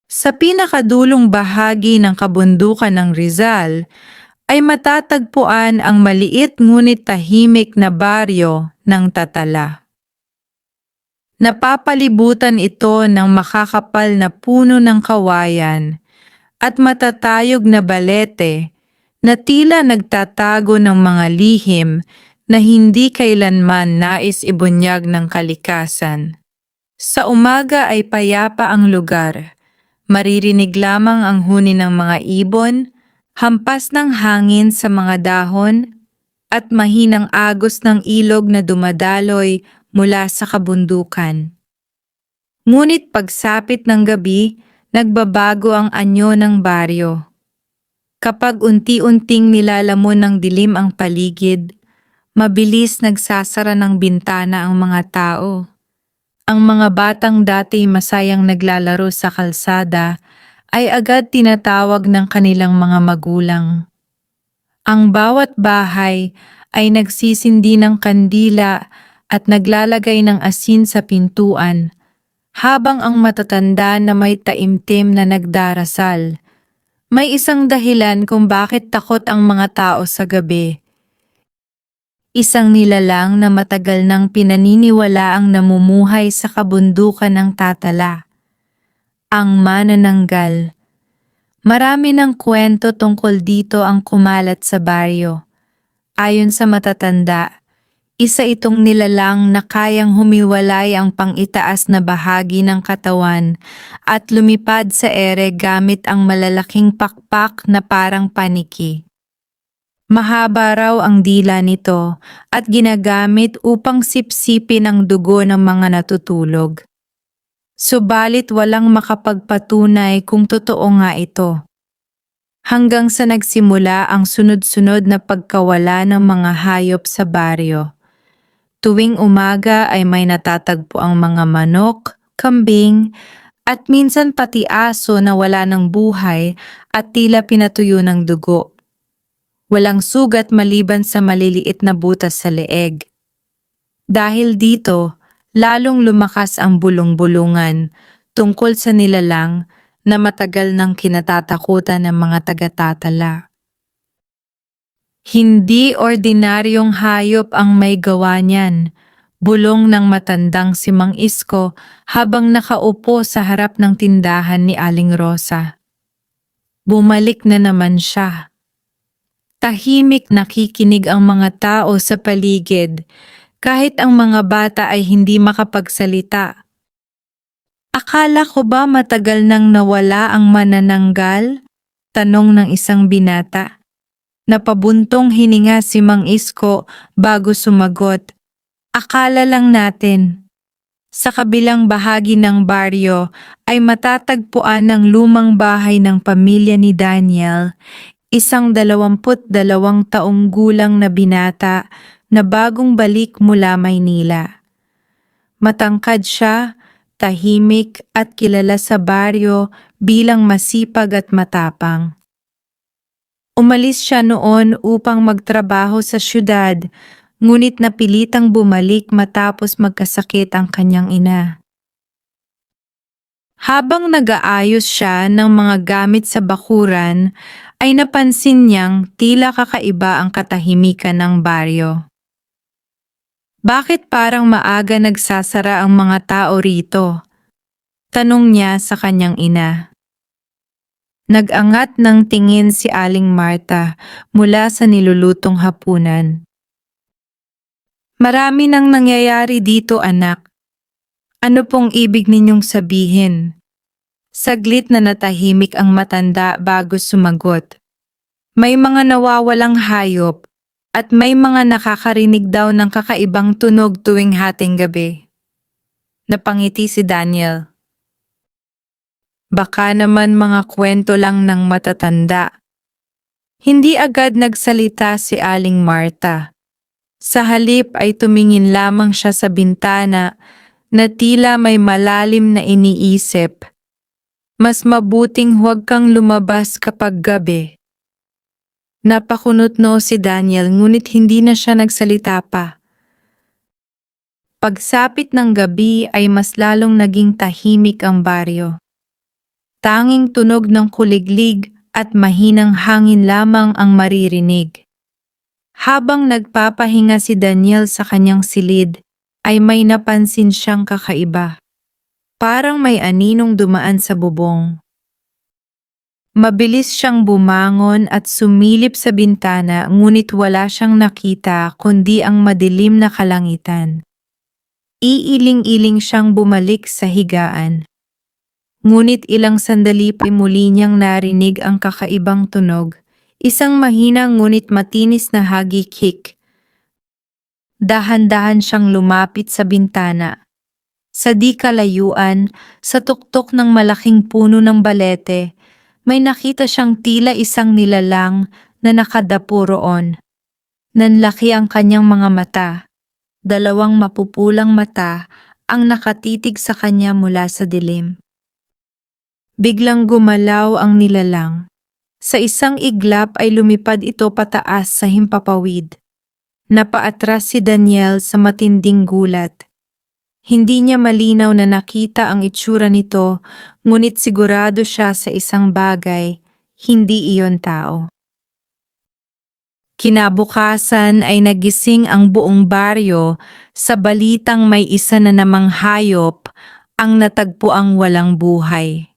Sa pinakadulong bahagi ng kabundukan ng Rizal ay matatagpuan ang maliit ngunit tahimik na baryo ng Tatala. Napapalibutan ito ng makakapal na puno ng kawayan at matatayog na balete na tila nagtatago ng mga lihim na hindi kailanman nais ibunyag ng kalikasan. Sa umaga ay payapa ang lugar. Maririnig lamang ang huni ng mga ibon, hampas ng hangin sa mga dahon, at mahinang agos ng ilog na dumadaloy mula sa kabundukan. Ngunit pagsapit ng gabi, nagbabago ang anyo ng baryo. Kapag unti-unting nilalamon ng dilim ang paligid, mabilis nagsasara ng bintana ang mga tao. Ang mga batang dati masayang naglalaro sa kalsada ay agad tinatawag ng kanilang mga magulang. Ang bawat bahay ay nagsisindi ng kandila at naglalagay ng asin sa pintuan, habang ang matatanda na may taimtim na nagdarasal. May isang dahilan kung bakit takot ang mga tao sa gabi. Isang nilalang na matagal nang pinaniniwalaang namumuhay sa kabundukan ng Tatala. Ang manananggal. Marami ng kwento tungkol dito ang kumalat sa baryo. Ayon sa matatanda, isa itong nilalang na kayang humiwalay ang pang-itaas na bahagi ng katawan at lumipad sa ere gamit ang malalaking pakpak na parang paniki. Mahaba raw ang dila nito at ginagamit upang sipsipin ang dugo ng mga natutulog. Subalit walang makapagpatunay kung totoo nga ito. Hanggang sa nagsimula ang sunod-sunod na pagkawala ng mga hayop sa baryo. Tuwing umaga ay may natatagpo ang mga manok, kambing, at minsan pati aso na wala ng buhay at tila pinatuyo ng dugo. Walang sugat maliban sa maliliit na butas sa leeg. Dahil dito, lalong lumakas ang bulong-bulungan tungkol sa nilalang na matagal nang kinatatakutan ng mga taga-Tatala. Hindi ordinaryong hayop ang may gawa niyan, bulong ng matandang si Mang Isko habang nakaupo sa harap ng tindahan ni Aling Rosa. Bumalik na naman siya. Tahimik nakikinig ang mga tao sa paligid, kahit ang mga bata ay hindi makapagsalita. Akala ko ba matagal nang nawala ang manananggal? Tanong ng isang binata. Napabuntong hininga si Mang Isko bago sumagot. Akala lang natin. Sa kabilang bahagi ng baryo ay matatagpuan ang lumang bahay ng pamilya ni Daniel, isang 22 taong gulang na binata na bagong balik mula Maynila. Matangkad siya, tahimik at kilala sa baryo bilang masipag at matapang. Umalis siya noon upang magtrabaho sa syudad, ngunit napilitang bumalik matapos magkasakit ang kanyang ina. Habang nag-aayos siya ng mga gamit sa bakuran, ay napansin niyang tila kakaiba ang katahimikan ng baryo. Bakit parang maaga nagsasara ang mga tao rito? Tanong niya sa kanyang ina. Nag-angat ng tingin si Aling Marta mula sa nilulutong hapunan. Marami nang nangyayari dito, anak. Ano pong ibig ninyong sabihin? Saglit na natahimik ang matanda bago sumagot. May mga nawawalang hayop at may mga nakakarinig daw ng kakaibang tunog tuwing hating gabi. Napangiti si Daniel. Baka naman mga kwento lang ng matatanda. Hindi agad nagsalita si Aling Marta. Sa halip ay tumingin lamang siya sa bintana na tila may malalim na iniisip. Mas mabuting huwag kang lumabas kapag gabi. Napakunot-noo si Daniel ngunit hindi na siya nagsalita pa. Pagsapit ng gabi ay mas lalong naging tahimik ang baryo. tanging tunog ng kuliglig at mahinang hangin lamang ang maririnig. Habang nagpapahinga si Daniel sa kanyang silid, ay may napansin siyang kakaiba. Parang may aninong dumaan sa bubong. Mabilis siyang bumangon at sumilip sa bintana, ngunit wala siyang nakita kundi ang madilim na kalangitan. Iiling-iling siyang bumalik sa higaan. Ngunit ilang sandali pa muli niyang narinig ang kakaibang tunog, isang mahina ngunit matinis na hagikik. Dahan-dahan siyang lumapit sa bintana. Sa di kalayuan, sa tuktok ng malaking puno ng balete, may nakita siyang tila isang nilalang na nakadapo roon. Nanlaki ang kanyang mga mata. Dalawang mapupulang mata ang nakatitig sa kanya mula sa dilim. Biglang gumalaw ang nilalang. Sa isang iglap ay lumipad ito pataas sa himpapawid. Napaatras si Daniel sa matinding gulat. Hindi niya malinaw na nakita ang itsura nito, ngunit sigurado siya sa isang bagay, hindi iyon tao. Kinabukasan ay nagising ang buong baryo sa balitang may isa na namang hayop ang natagpuang walang buhay.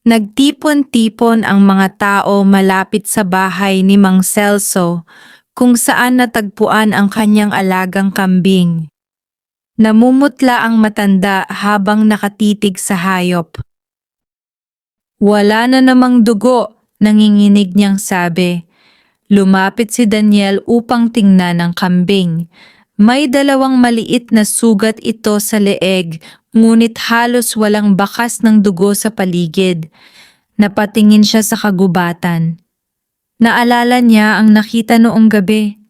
Nagtipon-tipon ang mga tao malapit sa bahay ni Mang Celso, kung saan natagpuan ang kanyang alagang kambing. Namumutla ang matanda habang nakatitig sa hayop. Wala na namang dugo, nanginginig niyang sabi. Lumapit si Daniel upang tingnan ang kambing. May dalawang maliit na sugat ito sa leeg, ngunit halos walang bakas ng dugo sa paligid. Napatingin siya sa kagubatan. Naalala niya ang nakita noong gabi.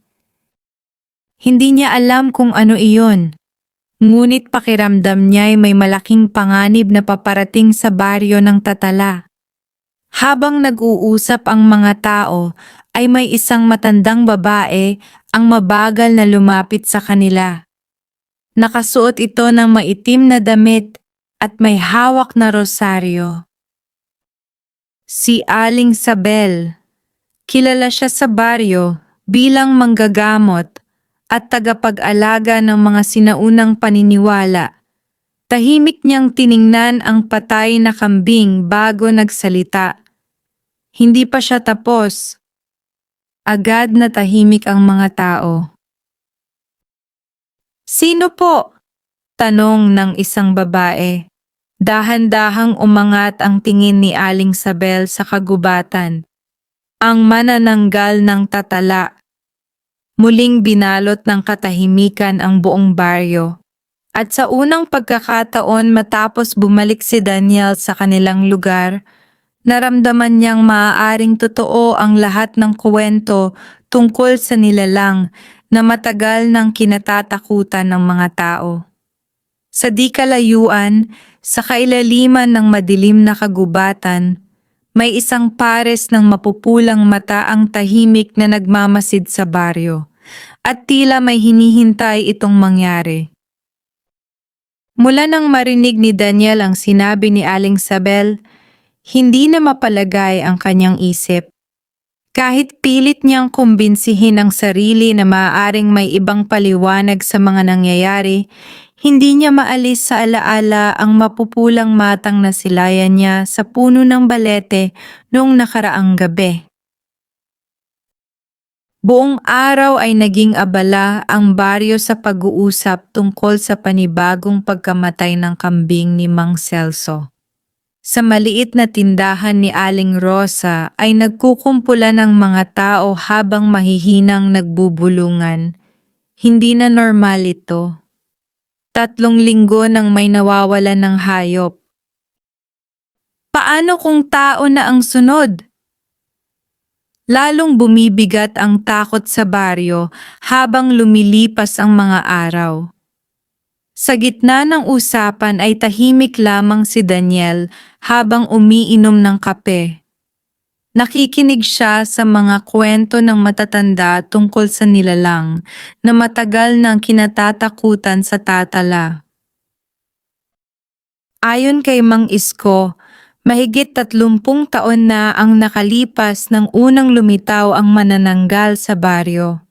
Hindi niya alam kung ano iyon. Ngunit pakiramdam niya ay may malaking panganib na paparating sa baryo ng Tatala. Habang nag-uusap ang mga tao, ay may isang matandang babae ang mabagal na lumapit sa kanila. Nakasuot ito ng maitim na damit at may hawak na rosaryo. Si Aling Sabel. Kilala siya sa baryo bilang manggagamot at tagapag-alaga ng mga sinaunang paniniwala. Tahimik niyang tiningnan ang patay na kambing bago nagsalita. Hindi pa siya tapos. Agad na tahimik ang mga tao. Sino po? Tanong ng isang babae. Dahan-dahang umangat ang tingin ni Aling Sabel sa kagubatan. Ang manananggal ng Tatala. Muling binalot ng katahimikan ang buong baryo. At sa unang pagkakataon matapos bumalik si Daniel sa kanilang lugar, naramdaman niyang maaaring totoo ang lahat ng kwento tungkol sa nilalang na matagal nang kinatatakutan ng mga tao. Sa di kalayuan, sa kailaliman ng madilim na kagubatan, may isang pares ng mapupulang mata ang tahimik na nagmamasid sa baryo. At tila may hinihintay itong mangyari. Mula nang marinig ni Daniel ang sinabi ni Aling Sabel, hindi na mapalagay ang kanyang isip. Kahit pilit niyang kumbinsihin ang sarili na maaaring may ibang paliwanag sa mga nangyayari, hindi niya maalis sa alaala ang mapupulang matang nasilayan niya sa puno ng balete noong nakaraang gabi. Buong araw ay naging abala ang baryo sa pag-uusap tungkol sa panibagong pagkamatay ng kambing ni Mang Celso. Sa maliit na tindahan ni Aling Rosa ay nagkukumpulan ng mga tao habang mahihinang nagbubulungan. Hindi na normal ito. 3 linggo nang may nawawalan ng hayop. Paano kung tao na ang sunod? Lalong bumibigat ang takot sa baryo habang lumilipas ang mga araw. Sa gitna ng usapan ay tahimik lamang si Daniel habang umiinom ng kape. Nakikinig siya sa mga kwento ng matatanda tungkol sa nilalang na matagal nang kinatatakutan sa Tatala. Ayon kay Mang Isko, Mahigit 30 taon na ang nakalipas nang unang lumitaw ang manananggal sa baryo.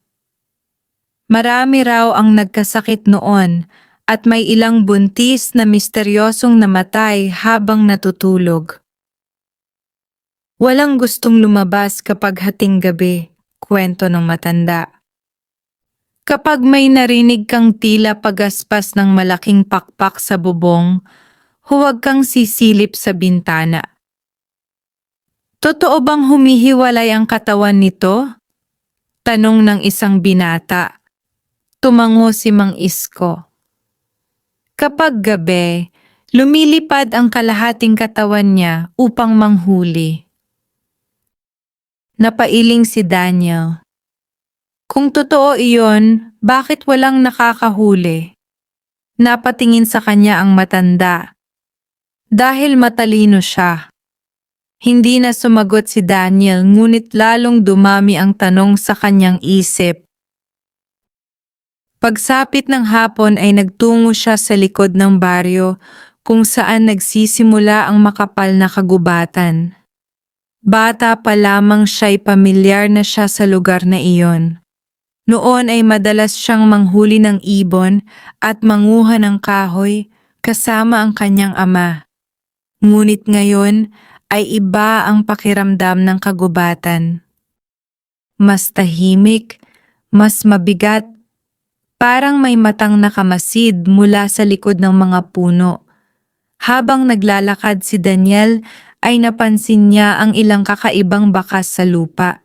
Marami raw ang nagkasakit noon at may ilang buntis na misteryosong namatay habang natutulog. Walang gustong lumabas kapag hating gabi, kwento ng matanda. Kapag may narinig kang tila pagaspas ng malaking pakpak sa bubong, huwag kang sisilip sa bintana. Totoo bang humihiwalay ang katawan nito? Tanong ng isang binata. Tumango si Mang Isko. Kapag gabi, lumilipad ang kalahating katawan niya upang manghuli. Napailing si Daniel. Kung totoo iyon, bakit walang nakakahuli? Napatingin sa kanya ang matanda. Dahil matalino siya. Hindi na sumagot si Daniel ngunit lalong dumami ang tanong sa kanyang isip. Pagsapit ng hapon ay nagtungo siya sa likod ng baryo kung saan nagsisimula ang makapal na kagubatan. Bata pa lamang siya'y pamilyar na siya sa lugar na iyon. Noon ay madalas siyang manghuli ng ibon at manguha ng kahoy kasama ang kanyang ama. Ngunit ngayon ay iba ang pakiramdam ng kagubatan. Mas tahimik, mas mabigat, parang may matang nakamasid mula sa likod ng mga puno. Habang naglalakad si Daniel ay napansin niya ang ilang kakaibang bakas sa lupa.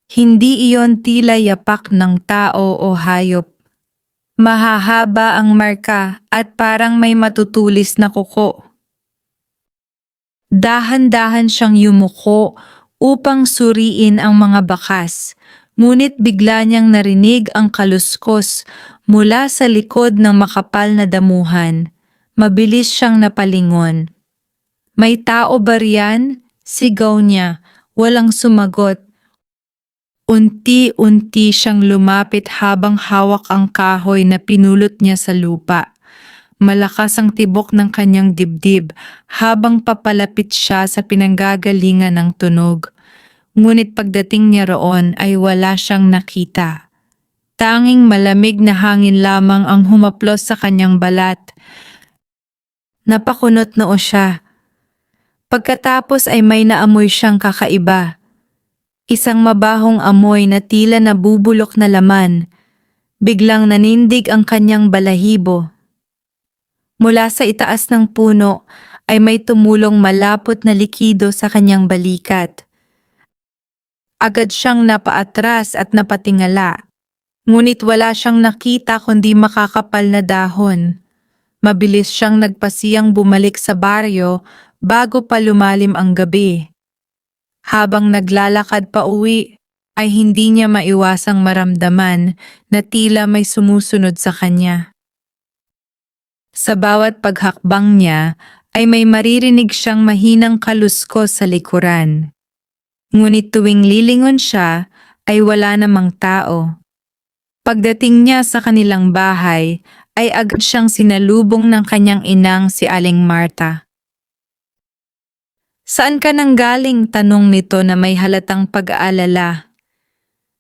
Hindi iyon tila yapak ng tao o hayop. Mahahaba ang marka at parang may matutulis na kuko. Dahan-dahan siyang yumuko upang suriin ang mga bakas, ngunit bigla niyang narinig ang kaluskos mula sa likod ng makapal na damuhan. Mabilis siyang napalingon. May tao ba riyan? Sigaw niya, walang sumagot. Unti-unti siyang lumapit habang hawak ang kahoy na pinulot niya sa lupa. Malakas ang tibok ng kanyang dibdib habang papalapit siya sa pinanggagalingan ng tunog. Ngunit pagdating niya roon ay wala siyang nakita. Tanging malamig na hangin lamang ang humaplos sa kanyang balat. Napakunot noo siya. Pagkatapos ay may naamoy siyang kakaiba. Isang mabahong amoy na tila nabubulok na laman. Biglang nanindig ang kanyang balahibo. Mula sa itaas ng puno ay may tumulong malapot na likido sa kanyang balikat. Agad siyang napaatras at napatingala. Ngunit wala siyang nakita kundi makakapal na dahon. Mabilis siyang nagpasiyang bumalik sa baryo bago pa lumalim ang gabi. Habang naglalakad pa uwi, ay hindi niya maiwasang maramdaman na tila may sumusunod sa kanya. Sa bawat paghakbang niya ay may maririnig siyang mahinang kaluskos sa likuran. Ngunit tuwing lilingon siya ay wala namang tao. Pagdating niya sa kanilang bahay ay agad siyang sinalubong ng kanyang inang si Aling Marta. Saan ka nanggaling? Tanong nito na may halatang pag-aalala.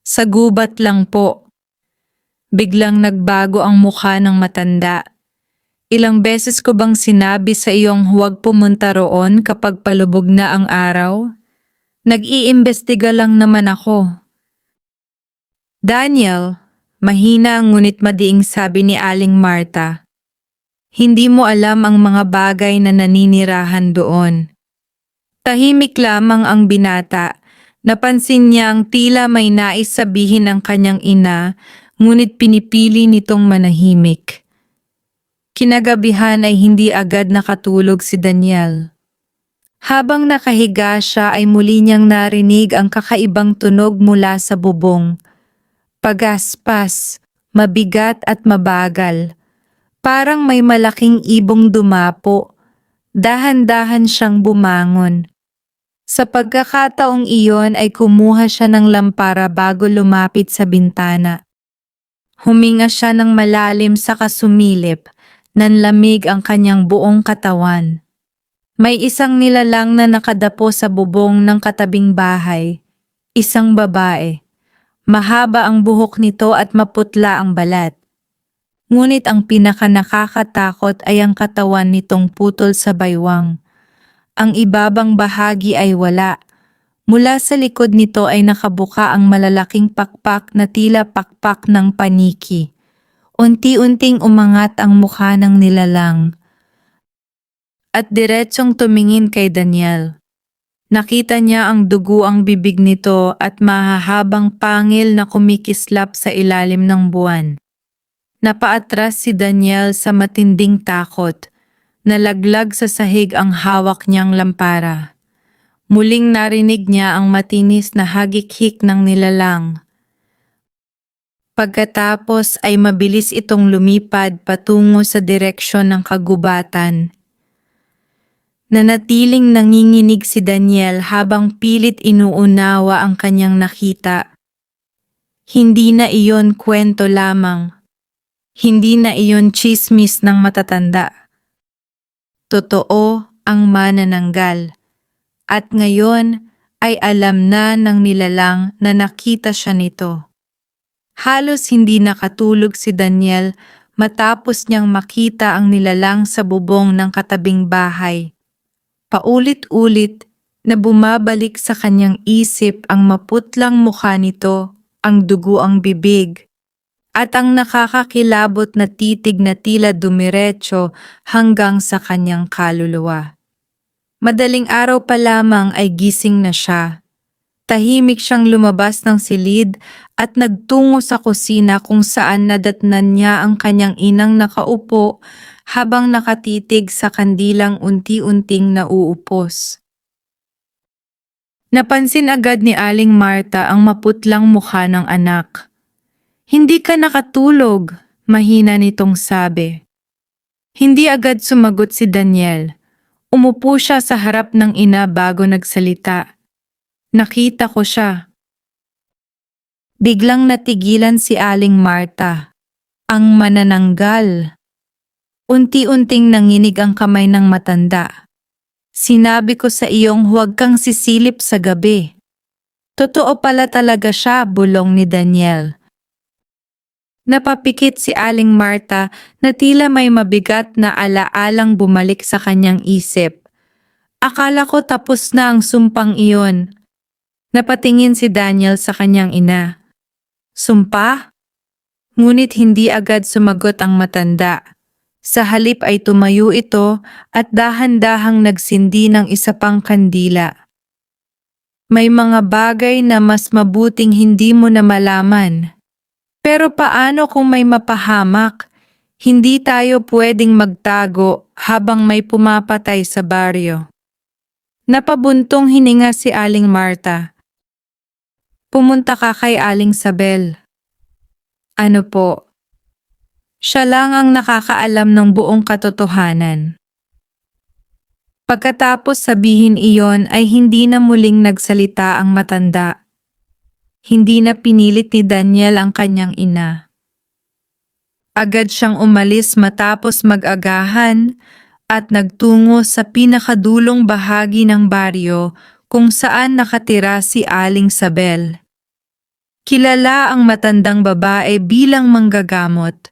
Sa gubat lang po. Biglang nagbago ang mukha ng matanda. Ilang beses ko bang sinabi sa iyong huwag pumunta roon kapag palubog na ang araw? Nag-iimbestiga lang naman ako. Daniel, mahina ngunit madiing sabi ni Aling Marta. Hindi mo alam ang mga bagay na naninirahan doon. Tahimik lamang ang binata. Napansin niyang tila may nais sabihin ang kanyang ina, ngunit pinipili nitong manahimik. Kinagabihan ay hindi agad nakatulog si Daniel. Habang nakahiga siya ay muli niyang narinig ang kakaibang tunog mula sa bubong. Pagaspas, mabigat at mabagal. Parang may malaking ibong dumapo. Dahan-dahan siyang bumangon. Sa pagkakataong iyon ay kumuha siya ng lampara bago lumapit sa bintana. Huminga siya ng malalim sa kasumilip. Nanlamig ang kanyang buong katawan. May isang nilalang na nakadapo sa bubong ng katabing bahay. Isang babae. Mahaba ang buhok nito at maputla ang balat. Ngunit ang pinakanakakatakot ay ang katawan nitong putol sa baywang. Ang ibabang bahagi ay wala. Mula sa likod nito ay nakabuka ang malalaking pakpak na tila pakpak ng paniki. Unti-unting umangat ang mukha ng nilalang at diretsong tumingin kay Daniel. Nakita niya ang dugo ang bibig nito at mahahabang pangil na kumikislap sa ilalim ng buwan. Napaatras si Daniel sa matinding takot. Nalaglag sa sahig ang hawak niyang lampara. Muling narinig niya ang matinis na hagik-hik ng nilalang. Pagkatapos ay mabilis itong lumipad patungo sa direksyon ng kagubatan. Nanatiling nanginginig si Daniel habang pilit inuunawa ang kanyang nakita. Hindi na iyon kwento lamang. Hindi na iyon tsismis ng matatanda. Totoo ang manananggal. At ngayon ay alam na ng nilalang na nakita siya nito. Halos hindi nakatulog si Daniel matapos niyang makita ang nilalang sa bubong ng katabing bahay. Paulit-ulit na bumabalik sa kanyang isip ang maputlang mukha nito, ang dugo ang bibig, at ang nakakakilabot na titig na tila dumiretso hanggang sa kanyang kaluluwa. Madaling araw pa lamang ay gising na siya. Tahimik siyang lumabas ng silid at nagtungo sa kusina kung saan nadatnan niya ang kanyang inang nakaupo habang nakatitig sa kandilang unti-unting nauupos. Napansin agad ni Aling Marta ang maputlang mukha ng anak. "Hindi ka nakatulog," mahina nitong sabi. Hindi agad sumagot si Daniel. Umupo siya sa harap ng ina bago nagsalita. "Nakita ko siya." Biglang natigilan si Aling Marta. Ang manananggal. Unti-unting nanginig ang kamay ng matanda. "Sinabi ko sa iyong huwag kang sisilip sa gabi." Totoo pala talaga siya, bulong ni Daniel. Napapikit si Aling Marta na tila may mabigat na alaalang bumalik sa kanyang isip. "Akala ko tapos na ang sumpang iyon." Napatingin si Daniel sa kanyang ina. "Sumpa?" Ngunit hindi agad sumagot ang matanda. Sa halip ay tumayo ito at dahan-dahang nagsindi ng isa pang kandila. "May mga bagay na mas mabuting hindi mo na malaman. Pero paano kung may mapahamak? Hindi tayo pwedeng magtago habang may pumapatay sa baryo." Napabuntong hininga si Aling Marta. "Pumunta ka kay Aling Sabel." "Ano po?" Siya lang ang nakakaalam ng buong katotohanan. Pagkatapos sabihin iyon ay hindi na muling nagsalita ang matanda. Hindi na pinilit ni Daniel ang kanyang ina. Agad siyang umalis matapos mag-agahan at nagtungo sa pinakadulong bahagi ng baryo kung saan nakatira si Aling Sabel. Kilala ang matandang babae bilang manggagamot.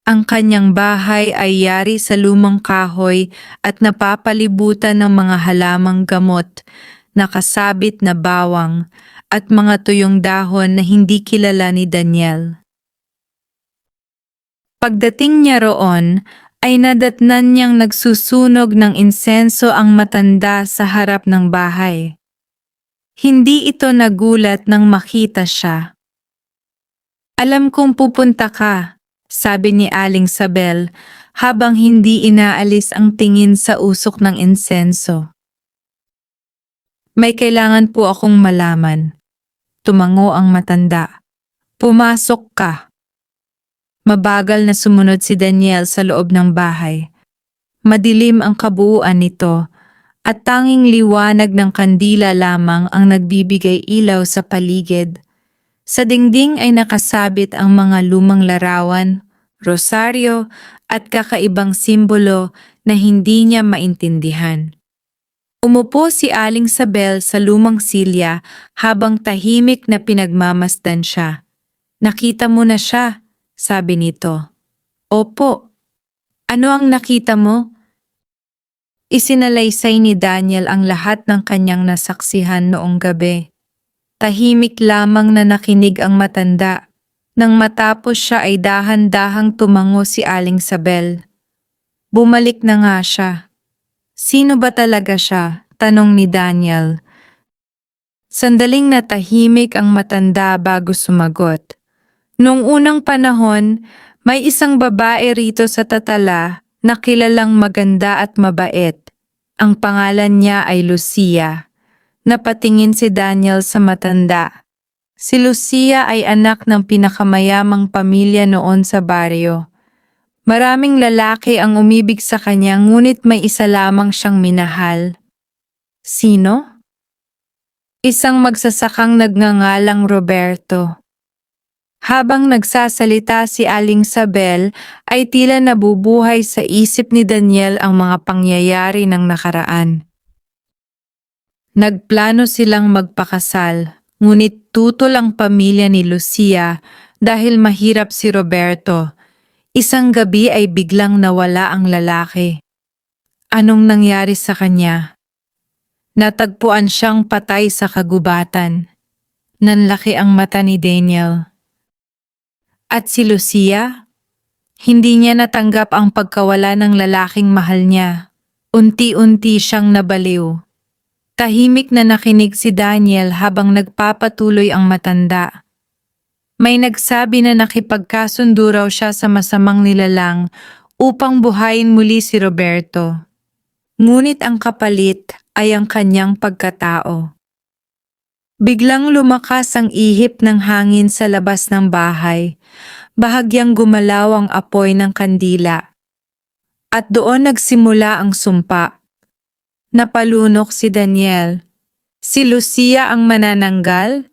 Ang kanyang bahay ay yari sa lumang kahoy at napapalibutan ng mga halamang gamot, nakasabit na bawang, at mga tuyong dahon na hindi kilala ni Daniel. Pagdating niya roon, ay nadatnan niyang nagsusunog ng insenso ang matanda sa harap ng bahay. Hindi ito nagulat nang makita siya. "Alam kong pupunta ka," sabi ni Aling Sabel habang hindi inaalis ang tingin sa usok ng insenso. "May kailangan po akong malaman." Tumango ang matanda. "Pumasok ka." Mabagal na sumunod si Daniel sa loob ng bahay. Madilim ang kabuuan nito at tanging liwanag ng kandila lamang ang nagbibigay ilaw sa paligid. Sa dingding ay nakasabit ang mga lumang larawan, rosaryo at kakaibang simbolo na hindi niya maintindihan. Umupo si Aling Sabel sa lumang silya habang tahimik na pinagmamasdan siya. "Nakita mo na siya," sabi nito. "Opo." "Ano ang nakita mo?" Isinalaysay ni Daniel ang lahat ng kanyang nasaksihan noong gabi. Tahimik lamang na nakinig ang matanda. Nang matapos siya ay dahan-dahang tumango si Aling Sabel. Bumalik na nga siya. "Sino ba talaga siya?" tanong ni Daniel. Sandaling natahimik ang matanda bago sumagot. Noong unang panahon, may isang babae rito sa Tatala na kilalang maganda at mabait. Ang pangalan niya ay Lucia. Napatingin si Daniel sa matanda. Si Lucia ay anak ng pinakamayamang pamilya noon sa baryo. Maraming lalaki ang umibig sa kanya ngunit may isa lamang siyang minahal. Sino? Isang magsasakang nagngangalang Roberto. Habang nagsasalita si Aling Sabel ay tila nabubuhay sa isip ni Daniel ang mga pangyayari ng nakaraan. Nagplano silang magpakasal, ngunit tutol ang pamilya ni Lucia dahil mahirap si Roberto. Isang gabi ay biglang nawala ang lalaki. Anong nangyari sa kanya? Natagpuan siyang patay sa kagubatan. Nanlaki ang mata ni Daniel. At si Lucia? Hindi niya natanggap ang pagkawala ng lalaking mahal niya. Unti-unti siyang nabaliw. Tahimik na nakinig si Daniel habang nagpapatuloy ang matanda. May nagsabi na nakipagkasundo raw siya sa masamang nilalang upang buhayin muli si Roberto. Ngunit ang kapalit ay ang kanyang pagkatao. Biglang lumakas ang ihip ng hangin sa labas ng bahay. Bahagyang gumalaw ang apoy ng kandila. At doon nagsimula ang sumpa. Napalunok si Daniel. Si Lucia ang manananggal?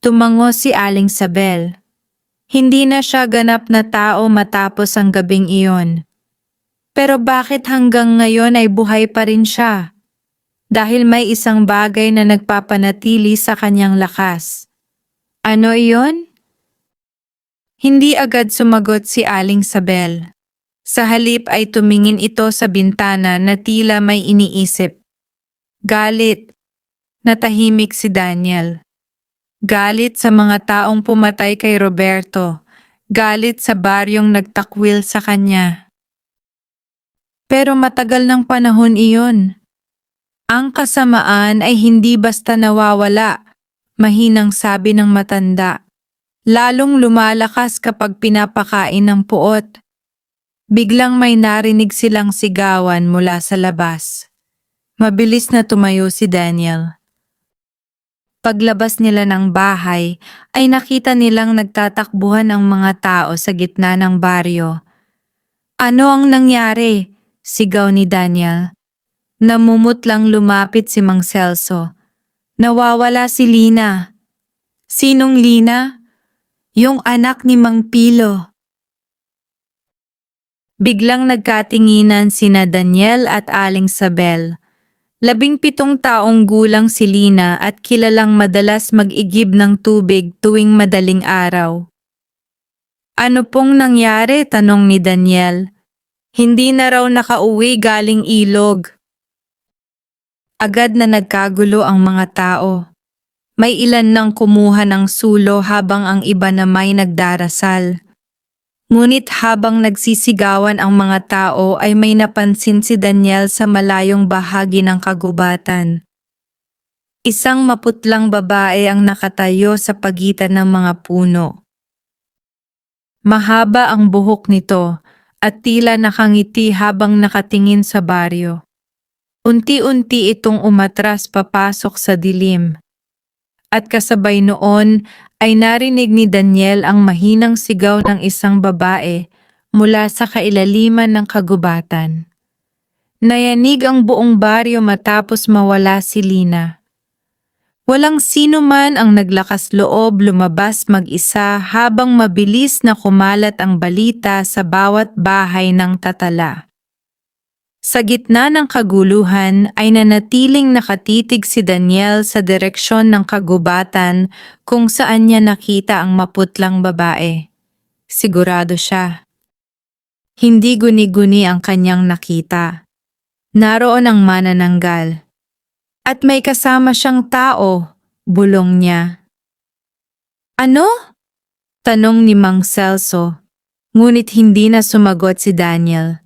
Tumango si Aling Sabel. Hindi na siya ganap na tao matapos ang gabing iyon. Pero bakit hanggang ngayon ay buhay pa rin siya? Dahil may isang bagay na nagpapanatili sa kanyang lakas. Ano iyon? Hindi agad sumagot si Aling Sabel. Sa halip ay tumingin ito sa bintana na tila may iniisip. Galit. Natahimik si Daniel. Galit sa mga taong pumatay kay Roberto. Galit sa baryong nagtakwil sa kanya. Pero matagal ng panahon iyon. Ang kasamaan ay hindi basta nawawala, mahinang sabi ng matanda. Lalong lumalakas kapag pinapakain ng puot. Biglang may narinig silang sigawan mula sa labas. Mabilis na tumayo si Daniel. Paglabas nila ng bahay, ay nakita nilang nagtatakbuhan ang mga tao sa gitna ng baryo. "Ano ang nangyari?" sigaw ni Daniel. Namumutlang lumapit si Mang Celso. "Nawawala si Lina." "Sinong Lina?" "Yung anak ni Mang Pilo." Biglang nagkatinginan sina Daniel at Aling Sabel. 17 taong gulang si Lina at kilalang madalas mag-igib ng tubig tuwing madaling araw. "Ano pong nangyari?" tanong ni Daniel. "Hindi na raw nakauwi galing ilog." Agad na nagkagulo ang mga tao. May ilan nang kumuha ng sulo habang ang iba na may nagdarasal. Ngunit habang nagsisigawan ang mga tao ay may napansin si Daniel sa malayong bahagi ng kagubatan. Isang maputlang babae ang nakatayo sa pagitan ng mga puno. Mahaba ang buhok nito at tila nakangiti habang nakatingin sa baryo. Unti-unti itong umatras papasok sa dilim. At kasabay noon ay narinig ni Daniel ang mahinang sigaw ng isang babae mula sa kailaliman ng kagubatan. Nayanig ang buong baryo matapos mawala si Lina. Walang sino man ang naglakas loob lumabas mag-isa habang mabilis na kumalat ang balita sa bawat bahay ng Tatala. Sa gitna ng kaguluhan ay nanatiling nakatitig si Daniel sa direksyon ng kagubatan kung saan niya nakita ang maputlang babae. Sigurado siya. Hindi guni-guni ang kanyang nakita. Naroon ang manananggal. At may kasama siyang tao, bulong niya. Ano? Tanong ni Mang Celso. Ngunit hindi na sumagot si Daniel.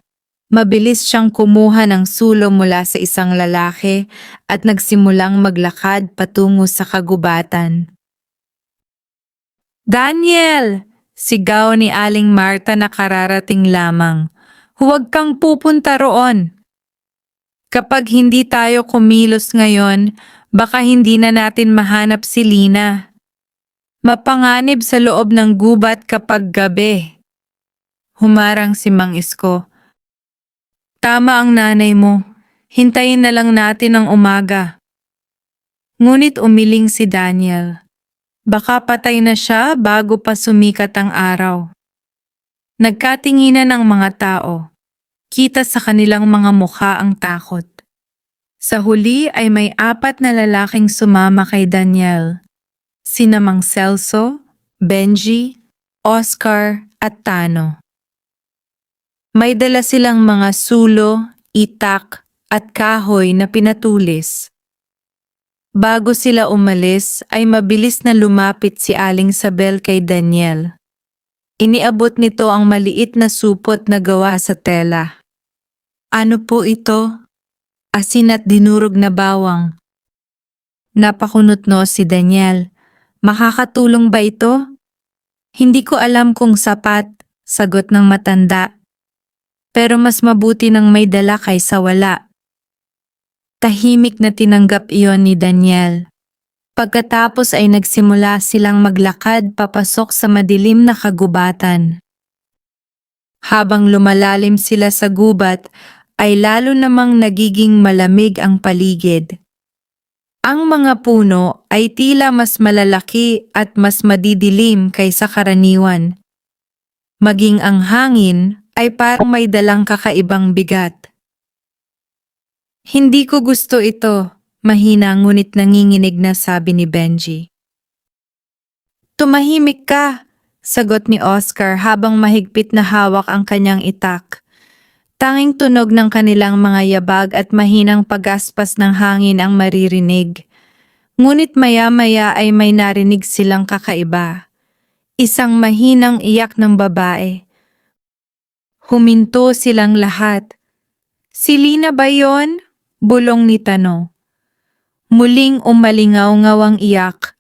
Mabilis siyang kumuha ng sulo mula sa isang lalaki at nagsimulang maglakad patungo sa kagubatan. Daniel! Sigaw ni Aling Marta na kararating lamang. Huwag kang pupunta roon. Kapag hindi tayo kumilos ngayon, baka hindi na natin mahanap si Lina. Mapanganib sa loob ng gubat kapag gabi. Humarang si Mang Isko. Tama ang nanay mo. Hintayin na lang natin ang umaga. Ngunit umiling si Daniel. Baka patay na siya bago pa sumikat ang araw. Nagkatinginan ang mga tao. Kita sa kanilang mga mukha ang takot. Sa huli ay may 4 na lalaking sumama kay Daniel. Sina Mang Celso, Benji, Oscar at Tano. May dala silang mga sulo, itak at kahoy na pinatulis. Bago sila umalis ay mabilis na lumapit si Aling Sabel kay Daniel. Iniabot nito ang maliit na supot na gawa sa tela. Ano po ito? Asin at dinurog na bawang. Napakunotno si Daniel. Makakatulong ba ito? Hindi ko alam kung sapat, sagot ng matanda. Pero mas mabuti nang may dala kaysa wala. Tahimik na tinanggap iyon ni Daniel. Pagkatapos ay nagsimula silang maglakad papasok sa madilim na kagubatan. Habang lumalalim sila sa gubat, ay lalo namang nagiging malamig ang paligid. Ang mga puno ay tila mas malalaki at mas madidilim kaysa karaniwan. Maging ang hangin ay parang may dalang kakaibang bigat. Hindi ko gusto ito, mahina ngunit nanginginig na sabi ni Benji. Tumahimik ka, sagot ni Oscar habang mahigpit na hawak ang kanyang itak. Tanging tunog ng kanilang mga yabag at mahinang pagaspas ng hangin ang maririnig. Ngunit maya-maya ay may narinig silang kakaiba. Isang mahinang iyak ng babae. Huminto silang lahat. Si Lina ba yon? Bulong ni Tano. Muling umalingaw-ngaw ang iyak.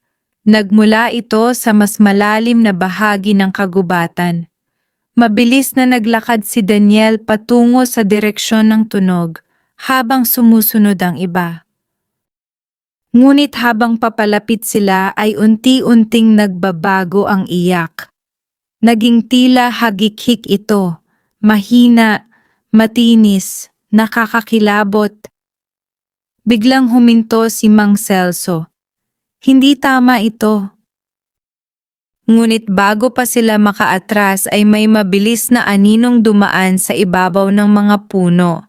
Nagmula ito sa mas malalim na bahagi ng kagubatan. Mabilis na naglakad si Daniel patungo sa direksyon ng tunog habang sumusunod ang iba. Ngunit habang papalapit sila ay unti-unting nagbabago ang iyak. Naging tila hagik-hik ito. Mahina, matinis, nakakakilabot. Biglang huminto si Mang Celso. Hindi tama ito. Ngunit bago pa sila makaatras ay may mabilis na aninong dumaan sa ibabaw ng mga puno.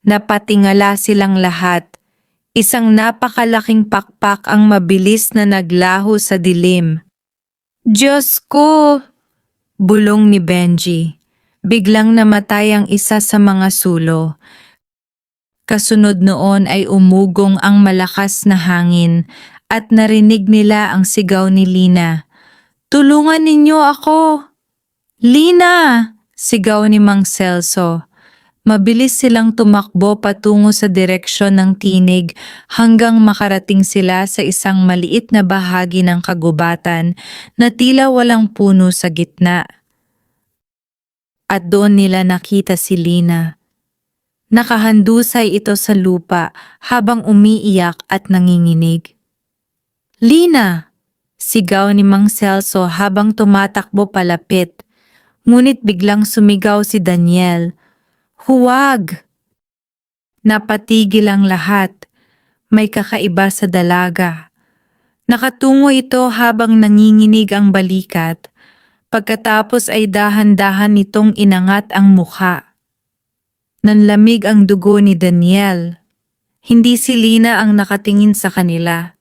Napatingala silang lahat. Isang napakalaking pakpak ang mabilis na naglaho sa dilim. Diyos ko! Bulong ni Benji. Biglang namatay ang isa sa mga sulo. Kasunod noon ay umugong ang malakas na hangin at narinig nila ang sigaw ni Lina. Tulungan ninyo ako! Lina! Sigaw ni Mang Celso. Mabilis silang tumakbo patungo sa direksyon ng tinig hanggang makarating sila sa isang maliit na bahagi ng kagubatan na tila walang puno sa gitna. At doon nila nakita si Lina. Nakahandusay ito sa lupa habang umiiyak at nanginginig. Lina! Sigaw ni Mang Celso habang tumatakbo palapit. Ngunit biglang sumigaw si Daniel. Huwag! Napatigil ang lahat. May kakaiba sa dalaga. Nakatungo ito habang nanginginig ang balikat. Pagkatapos ay dahan-dahan nitong inangat ang mukha. Nanlamig ang dugo ni Daniel. Hindi si Lina ang nakatingin sa kanila.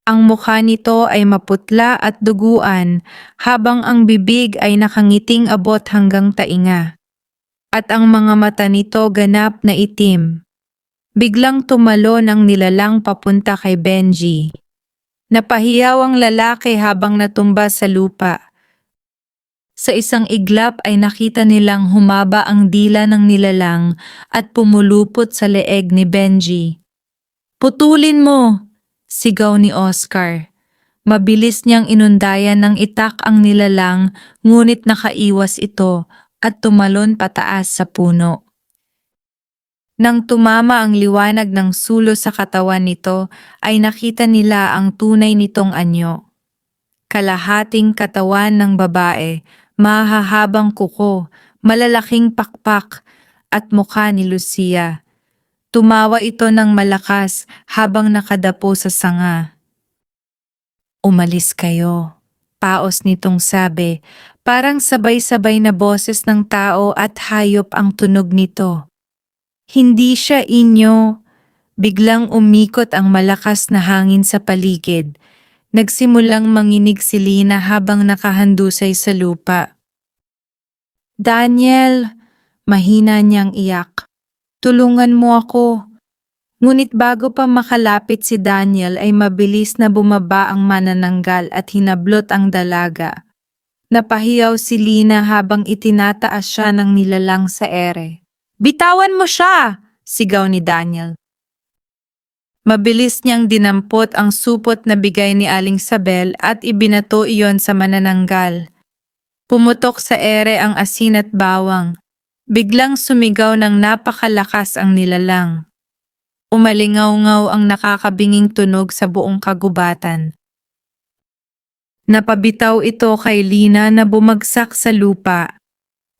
Ang mukha nito ay maputla at duguan habang ang bibig ay nakangiting abot hanggang tainga. At ang mga mata nito ganap na itim. Biglang tumalon ang nilalang papunta kay Benji. Napahiyaw ang lalaki habang natumba sa lupa. Sa isang iglap ay nakita nilang humaba ang dila ng nilalang at pumulupot sa leeg ni Benji. "Putulin mo!" sigaw ni Oscar. Mabilis niyang inundayan ng itak ang nilalang ngunit nakaiwas ito at tumalon pataas sa puno. Nang tumama ang liwanag ng sulo sa katawan nito ay nakita nila ang tunay nitong anyo. Kalahating katawan ng babae, mahahabang kuko, malalaking pakpak at mukha ni Lucia. Tumawa ito ng malakas habang nakadapo sa sanga. "Umalis kayo," paos nitong sabi, parang sabay-sabay na boses ng tao at hayop ang tunog nito. "Hindi siya inyo." Biglang umikot ang malakas na hangin sa paligid. Nagsimulang manginig si Lina habang nakahandusay sa lupa. "Daniel!" mahina niyang iyak. "Tulungan mo ako." Ngunit bago pa makalapit si Daniel ay mabilis na bumaba ang manananggal at hinablot ang dalaga. Napahiyaw si Lina habang itinataas siya ng nilalang sa ere. "Bitawan mo siya!" sigaw ni Daniel. Mabilis niyang dinampot ang supot na bigay ni Aling Sabel at ibinato iyon sa manananggal. Pumutok sa ere ang asin at bawang. Biglang sumigaw ng napakalakas ang nilalang. Umalingaw-ngaw ang nakakabinging tunog sa buong kagubatan. Napabitaw ito kay Lina na bumagsak sa lupa.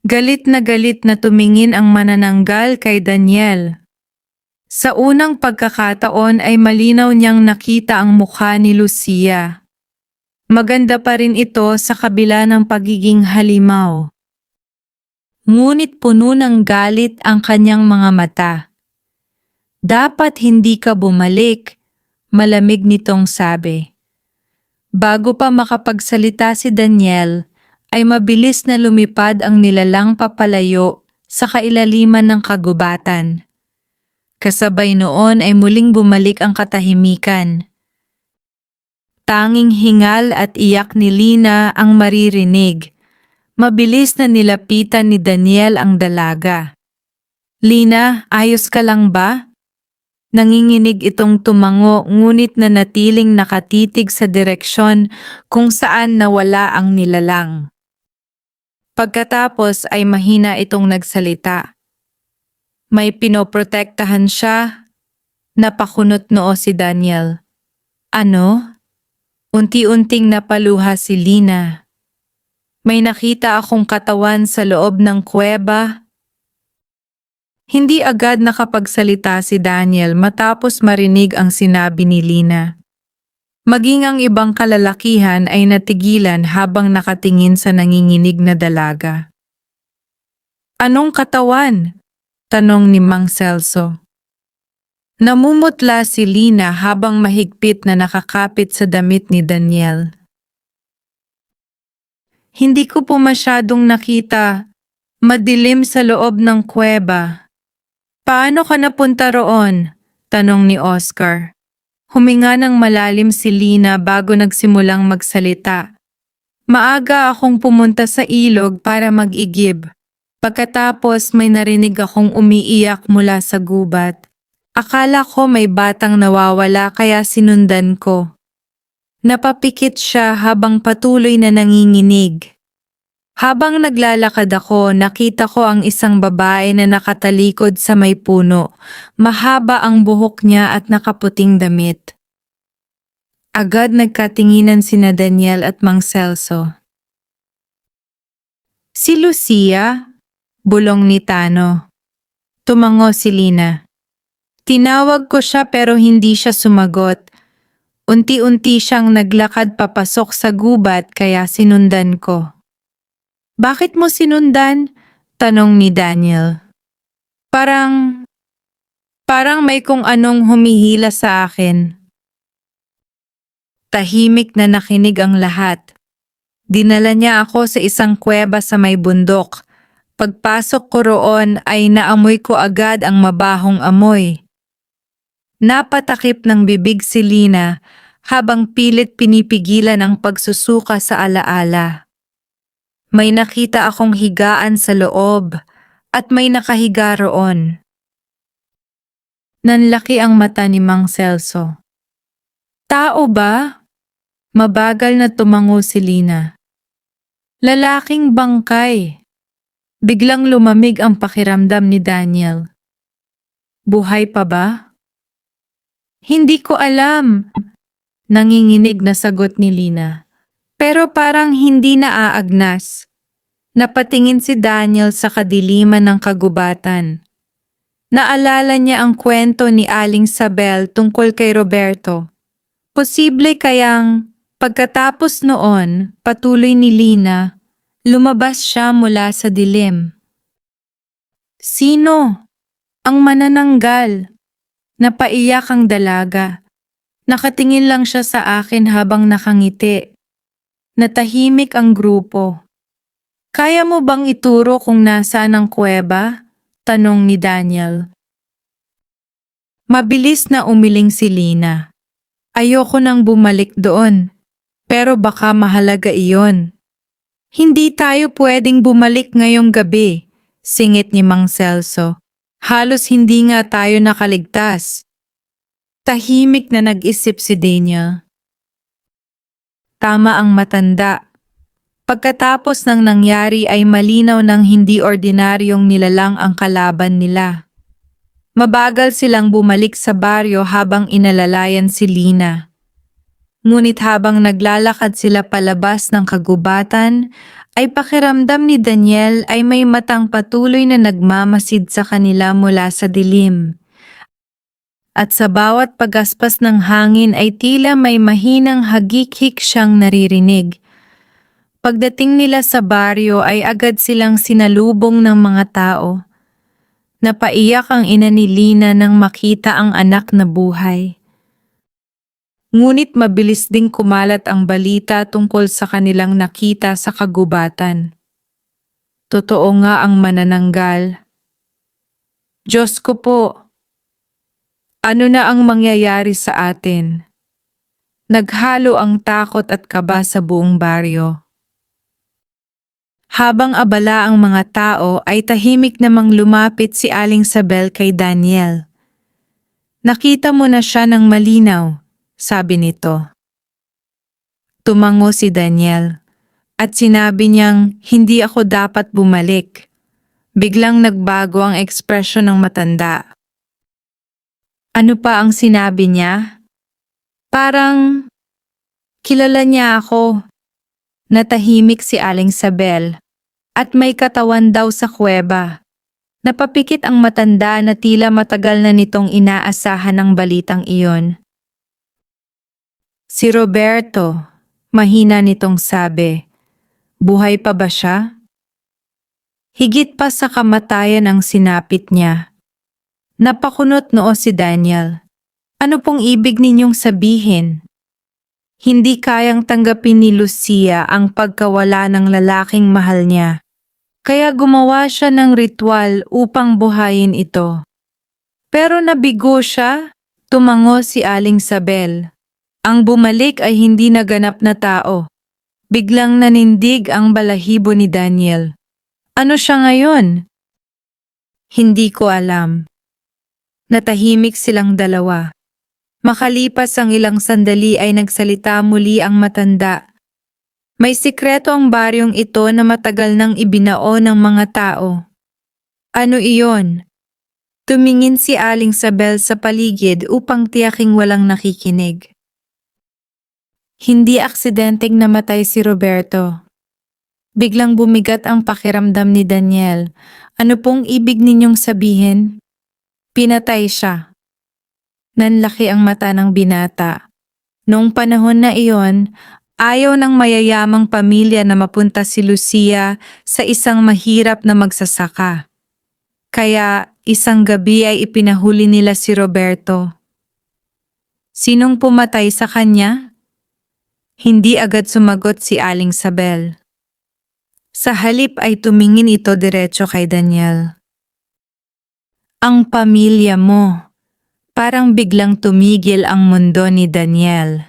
Galit na tumingin ang manananggal kay Daniel. Sa unang pagkakataon ay malinaw niyang nakita ang mukha ni Lucia. Maganda pa rin ito sa kabila ng pagiging halimaw. Ngunit puno ng galit ang kanyang mga mata. "Dapat hindi ka bumalik," malamig nitong sabi. Bago pa makapagsalita si Daniel, ay mabilis na lumipad ang nilalang papalayo sa kailaliman ng kagubatan. Kasabay noon ay muling bumalik ang katahimikan. Tanging hingal at iyak ni Lina ang maririnig. Mabilis na nilapitan ni Daniel ang dalaga. "Lina, ayos ka lang ba?" Nanginginig itong tumango ngunit nanatiling nakatitig sa direksyon kung saan nawala ang nilalang. Pagkatapos ay mahina itong nagsalita. May pinoprotektahan siya. Napakunot noo si Daniel. "Ano?" Unti-unting napaluha si Lina. "May nakita akong katawan sa loob ng kuweba." Hindi agad nakapagsalita si Daniel matapos marinig ang sinabi ni Lina. Maging ang ibang kalalakihan ay natigilan habang nakatingin sa nanginginig na dalaga. "Anong katawan?" tanong ni Mang Celso. Namumutla si Lina habang mahigpit na nakakapit sa damit ni Daniel. "Hindi ko po masyadong nakita. Madilim sa loob ng kuweba." "Paano ka napunta roon?" tanong ni Oscar. Huminga ng malalim si Lina bago nagsimulang magsalita. "Maaga akong pumunta sa ilog para mag-igib. Pagkatapos may narinig akong umiiyak mula sa gubat. Akala ko may batang nawawala kaya sinundan ko." Napapikit siya habang patuloy na nanginginig. "Habang naglalakad ako, nakita ko ang isang babae na nakatalikod sa may puno. Mahaba ang buhok niya at nakaputing damit." Agad nagkatinginan sina Daniel at Mang Celso. "Si Lucia?" bulong ni Tano. Tumango si Lina. "Tinawag ko siya pero hindi siya sumagot. Unti-unti siyang naglakad papasok sa gubat kaya sinundan ko." "Bakit mo sinundan?" tanong ni Daniel. Parang, parang may kung anong humihila sa akin. Tahimik na nakinig ang lahat. Dinala niya ako sa isang kuweba sa may bundok. Pagpasok ko roon ay naamoy ko agad ang mabahong amoy. Napatakip ng bibig si Lina habang pilit pinipigilan ang pagsusuka sa alaala. May nakita akong higaan sa loob at may nakahiga roon. Nanlaki ang mata ni Mang Celso. Tao ba? Mabagal na tumango si Lina. Lalaking bangkay. Biglang lumamig ang pakiramdam ni Daniel. Buhay pa ba? Hindi ko alam. Nanginginig na sagot ni Lina. Pero parang hindi naaagnas. Napatingin si Daniel sa kadiliman ng kagubatan. Naalala niya ang kwento ni Aling Sabel tungkol kay Roberto. Posible kayang pagkatapos noon, patuloy ni Lina, lumabas siya mula sa dilim. Sino? Ang manananggal. Napaiyak ang dalaga. Nakatingin lang siya sa akin habang nakangiti. Natahimik ang grupo. Kaya mo bang ituro kung nasaan ang kuweba? Tanong ni Daniel. Mabilis na umiling si Lina. Ayoko nang bumalik doon. Pero baka mahalaga iyon. Hindi tayo pwedeng bumalik ngayong gabi, singit ni Mang Celso. Halos hindi nga tayo nakaligtas. Tahimik na nag-isip si Daniel. Tama ang matanda. Pagkatapos ng nangyari ay malinaw ng hindi ordinaryong nilalang ang kalaban nila. Mabagal silang bumalik sa baryo habang inalalayan si Lina. Ngunit habang naglalakad sila palabas ng kagubatan, ay pakiramdam ni Daniel ay may matang patuloy na nagmamasid sa kanila mula sa dilim. At sa bawat pagaspas ng hangin ay tila may mahinang hagik-hik siyang naririnig. Pagdating nila sa baryo ay agad silang sinalubong ng mga tao. Napaiyak ang ina ni Lina nang makita ang anak na buhay. Ngunit mabilis ding kumalat ang balita tungkol sa kanilang nakita sa kagubatan. Totoo nga ang manananggal. Diyos ko po, ano na ang mangyayari sa atin? Naghalo ang takot at kaba sa buong baryo. Habang abala ang mga tao ay tahimik namang lumapit si Aling Sabel kay Daniel. Nakita mo na siya ng malinaw, sabi nito. Tumango si Daniel at sinabi niyang hindi ako dapat bumalik. Biglang nagbago ang ekspresyon ng matanda. Ano pa ang sinabi niya? Parang kilala niya ako. Natahimik si Aling Sabel. At may katawan daw sa kuweba. Napapikit ang matanda na tila matagal na nitong inaasahan ang balitang iyon. Si Roberto, mahina nitong sabi. Buhay pa ba siya? Higit pa sa kamatayan ang sinapit niya. Napakunot noo si Daniel. Ano pong ibig ninyong sabihin? Hindi kayang tanggapin ni Lucia ang pagkawala ng lalaking mahal niya. Kaya gumawa siya ng ritual upang buhayin ito. Pero nabigo siya, tumango si Aling Sabel. Ang bumalik ay hindi naganap na tao. Biglang nanindig ang balahibo ni Daniel. Ano siya ngayon? Hindi ko alam. Natahimik silang dalawa. Makalipas ang ilang sandali ay nagsalita muli ang matanda. May sikreto ang baryong ito na matagal nang ibinao ng mga tao. Ano iyon? Tumingin si Aling Sabel sa paligid upang tiyaking walang nakikinig. Hindi aksidenteng namatay si Roberto. Biglang bumigat ang pakiramdam ni Daniel. Ano pong ibig ninyong sabihin? Pinatay siya. Nanlaki ang mata ng binata. Noong panahon na iyon, ayaw ng mayayamang pamilya na mapunta si Lucia sa isang mahirap na magsasaka. Kaya Isang gabi ay ipinahuli nila si Roberto. Sinong pumatay sa kanya? Hindi agad sumagot si Aling Sabel. Sa halip ay tumingin ito diretso kay Daniel. Ang pamilya mo. Parang biglang tumigil ang mundo ni Daniel.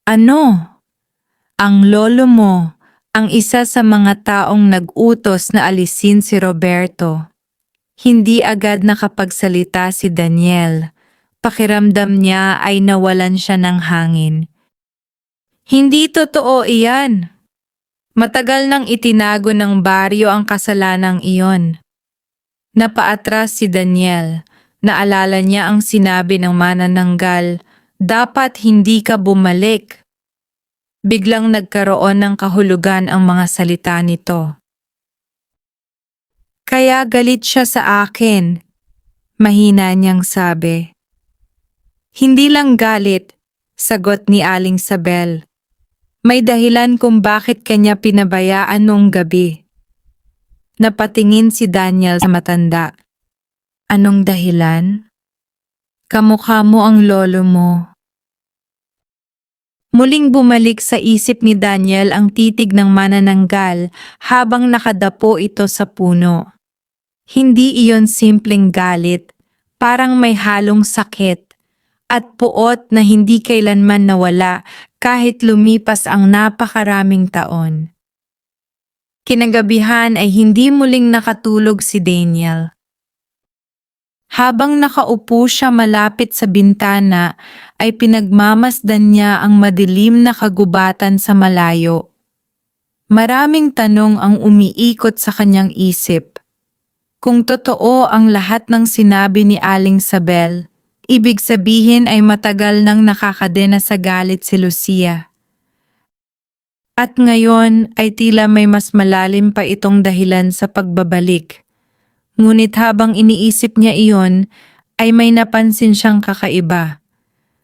Ano? Ang lolo mo, ang isa sa mga taong nag-utos na alisin si Roberto. Hindi agad nakapagsalita si Daniel. Pakiramdam niya ay nawalan siya ng hangin. Hindi totoo iyan. Matagal nang itinago ng baryo ang kasalanang iyon. Napaatras si Daniel. Naalala niya ang sinabi ng manananggal, dapat hindi ka bumalik. Biglang nagkaroon ng kahulugan ang mga salita nito. Kaya galit siya sa akin, mahina niyang sabi. Hindi lang galit, sagot ni Aling Sabel. May dahilan kung bakit kanya pinabayaan noong gabi. Napatingin si Daniel sa matanda. Anong dahilan? Kamukha mo ang lolo mo. Muling bumalik sa isip ni Daniel ang titig ng manananggal habang nakadapo ito sa puno. Hindi iyon simpleng galit, parang may halong sakit at puot na hindi kailanman nawala kahit lumipas ang napakaraming taon. Kinagabihan ay hindi muling nakatulog si Daniel. Habang nakaupo siya malapit sa bintana, ay pinagmamasdan niya ang madilim na kagubatan sa malayo. Maraming tanong ang umiikot sa kanyang isip. Kung totoo ang lahat ng sinabi ni Aling Sabel, ibig sabihin ay matagal nang nakakadena sa galit si Lucia. At ngayon ay tila may mas malalim pa itong dahilan sa pagbabalik. Ngunit habang iniisip niya iyon, ay may napansin siyang kakaiba.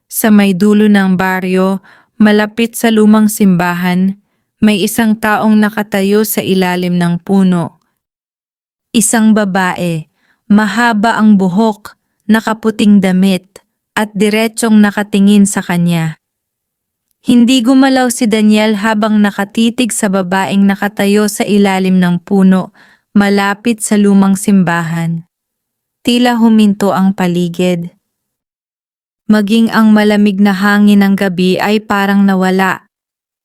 Sa may dulo ng baryo, malapit sa lumang simbahan, may isang taong nakatayo sa ilalim ng puno. Isang babae, mahaba ang buhok, nakaputing damit, at diretsyong nakatingin sa kanya. Hindi gumalaw si Daniel habang nakatitig sa babaeng nakatayo sa ilalim ng puno, malapit sa lumang simbahan. Tila huminto ang paligid. Maging ang malamig na hangin ng gabi ay parang nawala.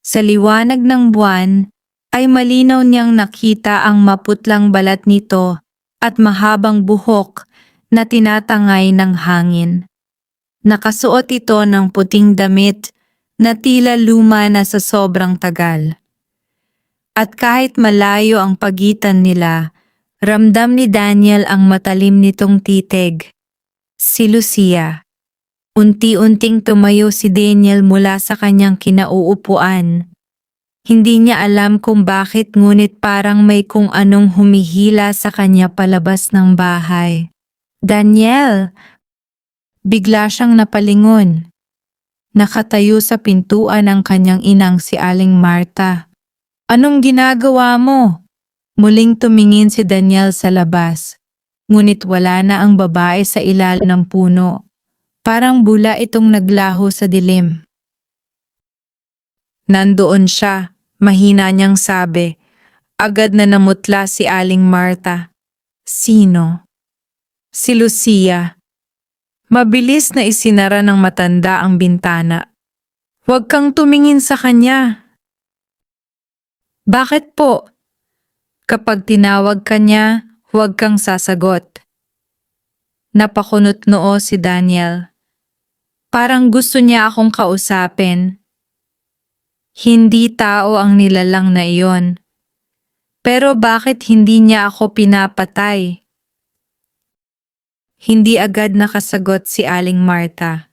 Sa liwanag ng buwan, ay malinaw niyang nakita ang maputlang balat nito at mahabang buhok na tinatangay ng hangin. Nakasuot ito ng puting damit na tila luma na sa sobrang tagal. At kahit malayo ang pagitan nila, ramdam ni Daniel ang matalim nitong titig. Si Lucia. Unti-unting tumayo si Daniel mula sa kanyang kinauupuan. Hindi niya alam kung bakit ngunit parang may kung anong humihila sa kanya palabas ng bahay. Daniel! Bigla siyang napalingon. Nakatayo sa pintuan ang kanyang inang si Aling Marta. Anong ginagawa mo? Muling tumingin si Daniel sa labas. Ngunit wala na ang babae sa ilalim ng puno. Parang bula itong naglaho sa dilim. Nandoon siya, mahina niyang sabi. Agad na namutla si Aling Marta. Sino? Si Lucia. Mabilis na isinara ng matanda ang bintana. Huwag kang tumingin sa kanya. Bakit po? Kapag tinawag ka niya, huwag kang sasagot. Napakunot noo si Daniel. Parang gusto niya akong kausapin. Hindi tao ang nilalang na iyon. Pero bakit hindi niya ako pinapatay? Hindi agad nakasagot si Aling Marta.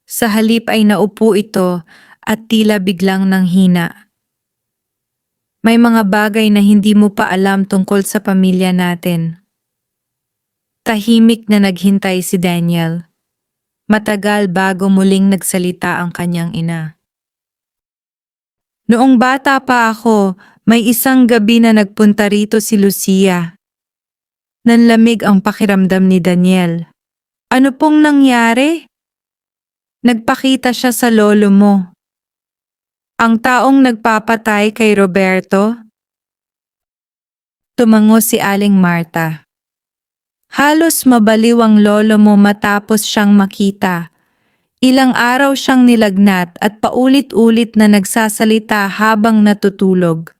Sa halip ay naupo ito at tila biglang nanghina. May mga bagay na hindi mo pa alam tungkol sa pamilya natin. Tahimik na naghintay si Daniel. Matagal bago muling nagsalita ang kanyang ina. Noong bata pa ako, may isang gabi na nagpunta rito si Lucia. Nanlamig ang pakiramdam ni Daniel. Ano pong nangyari? Nagpakita siya sa lolo mo. Ang taong nagpapatay kay Roberto? Tumango si Aling Marta. Halos mabaliw ang lolo mo matapos siyang makita. Ilang araw siyang nilagnat at paulit-ulit na nagsasalita habang natutulog.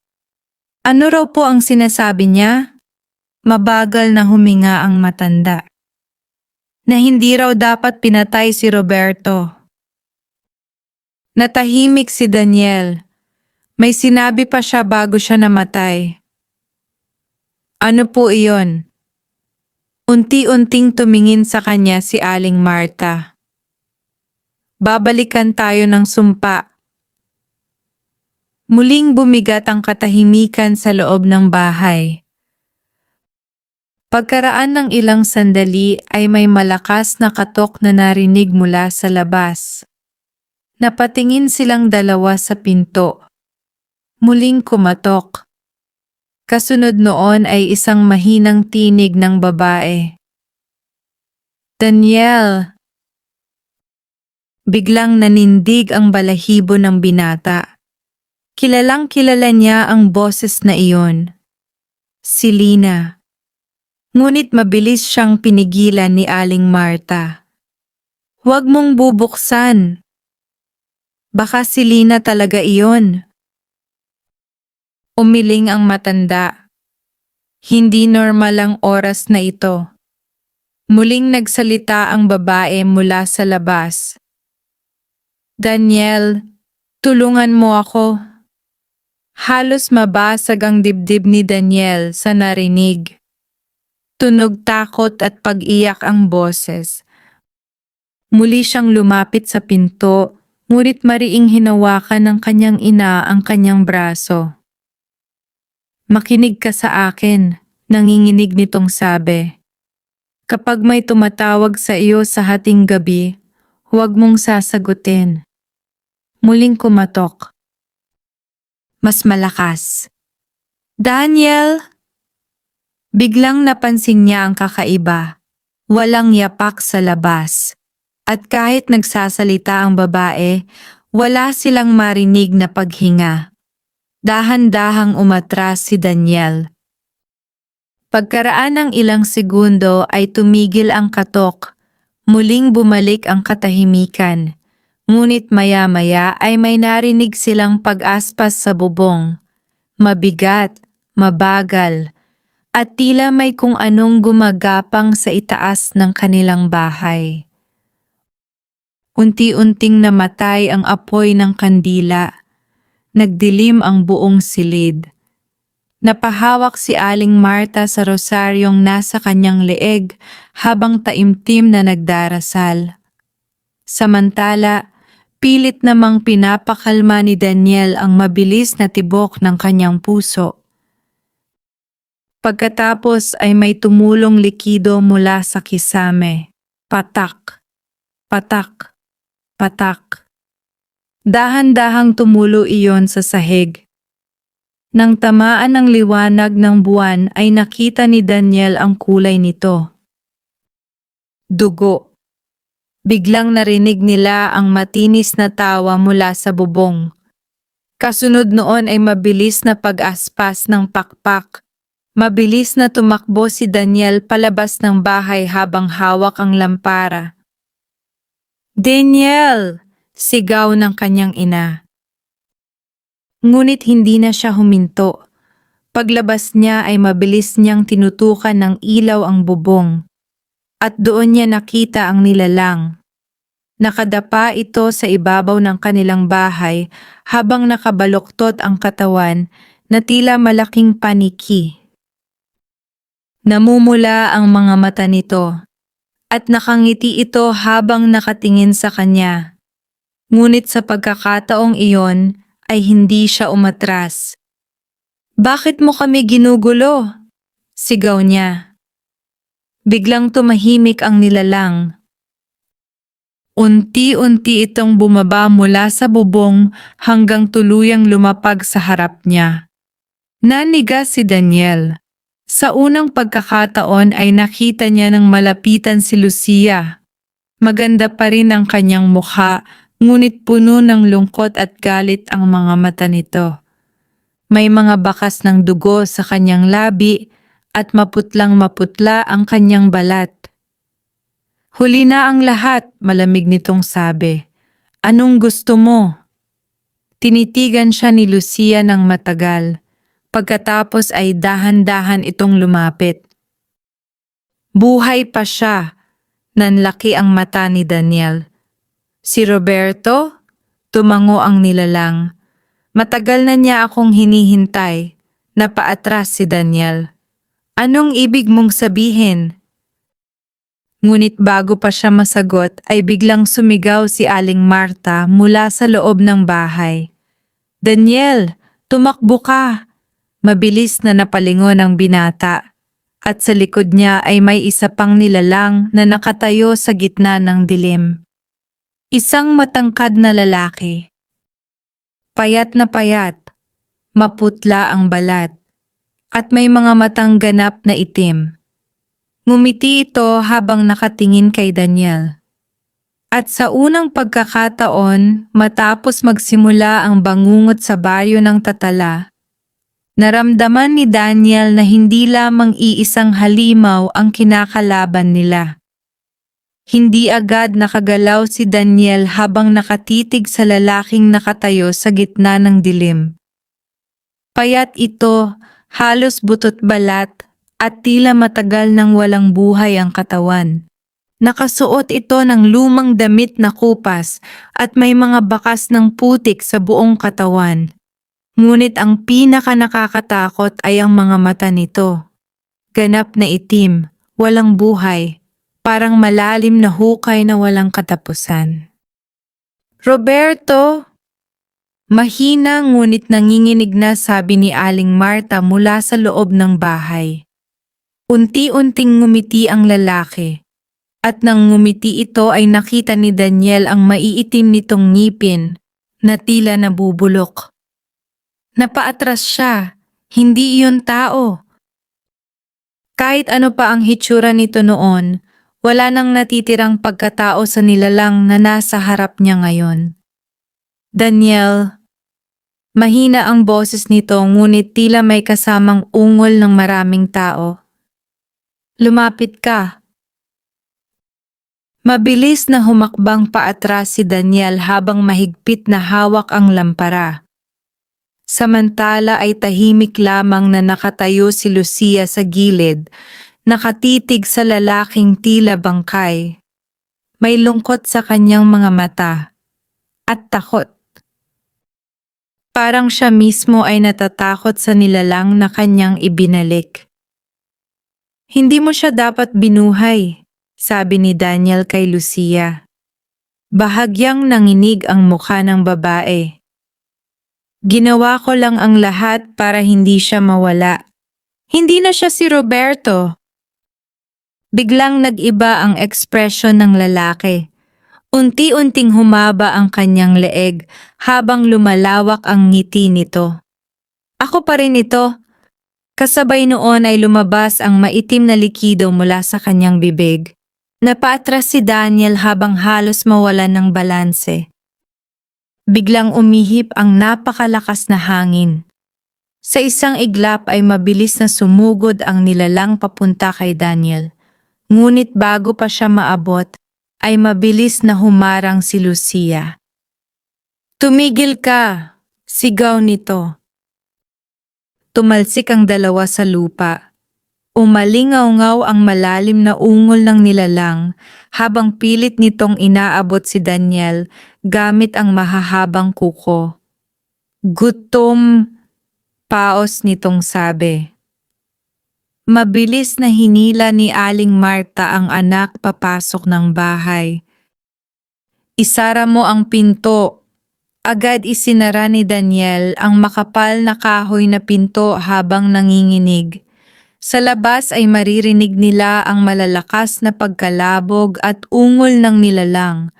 Ano raw po ang sinasabi niya? Mabagal na huminga ang matanda. Na hindi raw dapat pinatay si Roberto. Natahimik si Daniel. May sinabi pa siya bago siya namatay. Ano po iyon? Unti-unting tumingin sa kanya si Aling Marta. Babalikan tayo ng sumpa. Muling bumigat ang katahimikan sa loob ng bahay. Pagkaraan ng ilang sandali ay may malakas na katok na narinig mula sa labas. Napatingin silang dalawa sa pinto. Muling kumatok. Kasunod noon ay isang mahinang tinig ng babae. Daniel! Biglang nanindig ang balahibo ng binata. Kilalang kilala niya ang boses na iyon. Si Lina. Ngunit mabilis siyang pinigilan ni Aling Marta. Huwag mong bubuksan. Baka si Lina talaga iyon. Umiling ang matanda. Hindi normal ang oras na ito. Muling nagsalita ang babae mula sa labas. Daniel, tulungan mo ako. Halos mabasag ang dibdib ni Daniel sa narinig. Tunog takot at pag-iyak ang boses. Muli siyang lumapit sa pinto, ngunit mariing hinawakan ng kanyang ina ang kanyang braso. Makinig ka sa akin, nanginginig nitong sabi. Kapag may tumatawag sa iyo sa hating gabi, huwag mong sasagutin. Muling kumatok. Mas malakas. Daniel! Biglang napansin niya ang kakaiba. Walang yapak sa labas. At kahit nagsasalita ang babae, wala silang marinig na paghinga. Dahan-dahang umatras si Daniel. Pagkaraan ng ilang segundo ay tumigil ang katok. Muling bumalik ang katahimikan. Ngunit maya-maya ay may narinig silang pag-aspas sa bubong. Mabigat, mabagal, at tila may kung anong gumagapang sa itaas ng kanilang bahay. Unti-unting namatay ang apoy ng kandila. Nagdilim ang buong silid. Napahawak si Aling Marta sa rosaryong nasa kanyang leeg habang taimtim na nagdarasal. Samantala, pilit namang pinapakalma ni Daniel ang mabilis na tibok ng kanyang puso. Pagkatapos ay may tumulong likido mula sa kisame. Patak, patak, patak. Dahan-dahang tumulo iyon sa sahig. Nang tamaan ng liwanag ng buwan ay nakita ni Daniel ang kulay nito. Dugo. Biglang narinig nila ang matinis na tawa mula sa bubong. Kasunod noon ay mabilis na pag-aspas ng pakpak. Mabilis na tumakbo si Daniel palabas ng bahay habang hawak ang lampara. Daniel! Sigaw ng kanyang ina. Ngunit hindi na siya huminto. Paglabas niya ay mabilis niyang tinutukan ng ilaw ang bubong. At doon niya nakita ang nilalang. Nakadapa ito sa ibabaw ng kanilang bahay habang nakabaluktot ang katawan na tila malaking paniki. Namumula ang mga mata nito at nakangiti ito habang nakatingin sa kanya. Ngunit sa pagkakataong iyon ay hindi siya umatras. Bakit mo kami ginugulo? Sigaw niya. Biglang tumahimik ang nilalang. Unti-unti itong bumaba mula sa bubong hanggang tuluyang lumapag sa harap niya. Naniga si Daniel. Sa unang pagkakataon ay nakita niya ng malapitan si Lucia. Maganda pa rin ang kanyang mukha, ngunit puno ng lungkot at galit ang mga mata nito. May mga bakas ng dugo sa kanyang labi at maputlang maputla ang kanyang balat. Huli na ang lahat, malamig nitong sabi. Anong gusto mo? Tinitigan siya ni Lucia ng matagal. Pagkatapos ay dahan-dahan itong lumapit. Buhay pa siya. Nanlaki ang mata ni Daniel. Si Roberto? Tumango ang nilalang. Matagal na niya akong hinihintay. Napaatras si Daniel. Anong ibig mong sabihin? Ngunit bago pa siya masagot ay biglang sumigaw si Aling Marta mula sa loob ng bahay. Daniel, tumakbo ka! Mabilis na napalingon ang binata. At sa likod niya ay may isa pang nilalang na nakatayo sa gitna ng dilim. Isang matangkad na lalaki. Payat na payat, maputla ang balat, at may mga matang ganap na itim. Ngumiti ito habang nakatingin kay Daniel. At sa unang pagkakataon, matapos magsimula ang bangungot sa baryo ng Tatala, naramdaman ni Daniel na hindi lamang iisang halimaw ang kinakalaban nila. Hindi agad nakagalaw si Daniel habang nakatitig sa lalaking nakatayo sa gitna ng dilim. Payat ito, halos butot balat, at tila matagal nang walang buhay ang katawan. Nakasuot ito ng lumang damit na kupas at may mga bakas ng putik sa buong katawan. Ngunit ang pinaka nakakatakot ay ang mga mata nito. Ganap na itim, walang buhay, parang malalim na hukay na walang katapusan. Roberto! Mahina ngunit nanginginig na sabi ni Aling Marta mula sa loob ng bahay. Unti-unting ngumiti ang lalaki. At nang ngumiti ito ay nakita ni Daniel ang maiitim nitong ngipin na tila nabubulok. Napaatras siya, hindi iyon tao. Kahit ano pa ang hitsura nito noon, wala nang natitirang pagkatao sa nilalang na nasa harap niya ngayon. Daniel, mahina ang boses nito ngunit tila may kasamang ungol ng maraming tao. Lumapit ka. Mabilis na humakbang paatras si Daniel habang mahigpit na hawak ang lampara. Samantala ay tahimik lamang na nakatayo si Lucia sa gilid, nakatitig sa lalaking tila bangkay. May lungkot sa kanyang mga mata at takot. Parang siya mismo ay natatakot sa nilalang na kanyang ibinalik. Hindi mo siya dapat binuhay, sabi ni Daniel kay Lucia. Bahagyang nanginig ang mukha ng babae. Ginawa ko lang ang lahat para hindi siya mawala. Hindi na siya si Roberto. Biglang nag-iba ang ekspresyon ng lalaki. Unti-unting humaba ang kanyang leeg habang lumalawak ang ngiti nito. Ako pa rin ito. Kasabay noon ay lumabas ang maitim na likido mula sa kanyang bibig. Napaatras si Daniel habang halos mawalan ng balanse. Biglang umihip ang napakalakas na hangin. Sa isang iglap ay mabilis na sumugod ang nilalang papunta kay Daniel. Ngunit bago pa siya maabot, ay mabilis na humarang si Lucia. Tumigil ka! Sigaw nito. Tumalsik ang dalawa sa lupa. Umalingaw-ngaw ang malalim na ungol ng nilalang habang pilit nitong inaabot si Daniel gamit ang mahahabang kuko. Gutom, paos nitong sabi. Mabilis na hinila ni Aling Marta ang anak papasok ng bahay. Isara mo ang pinto. Agad isinara ni Daniel ang makapal na kahoy na pinto habang nanginginig. Sa labas ay maririnig nila ang malalakas na pagkalabog at ungol ng nilalang,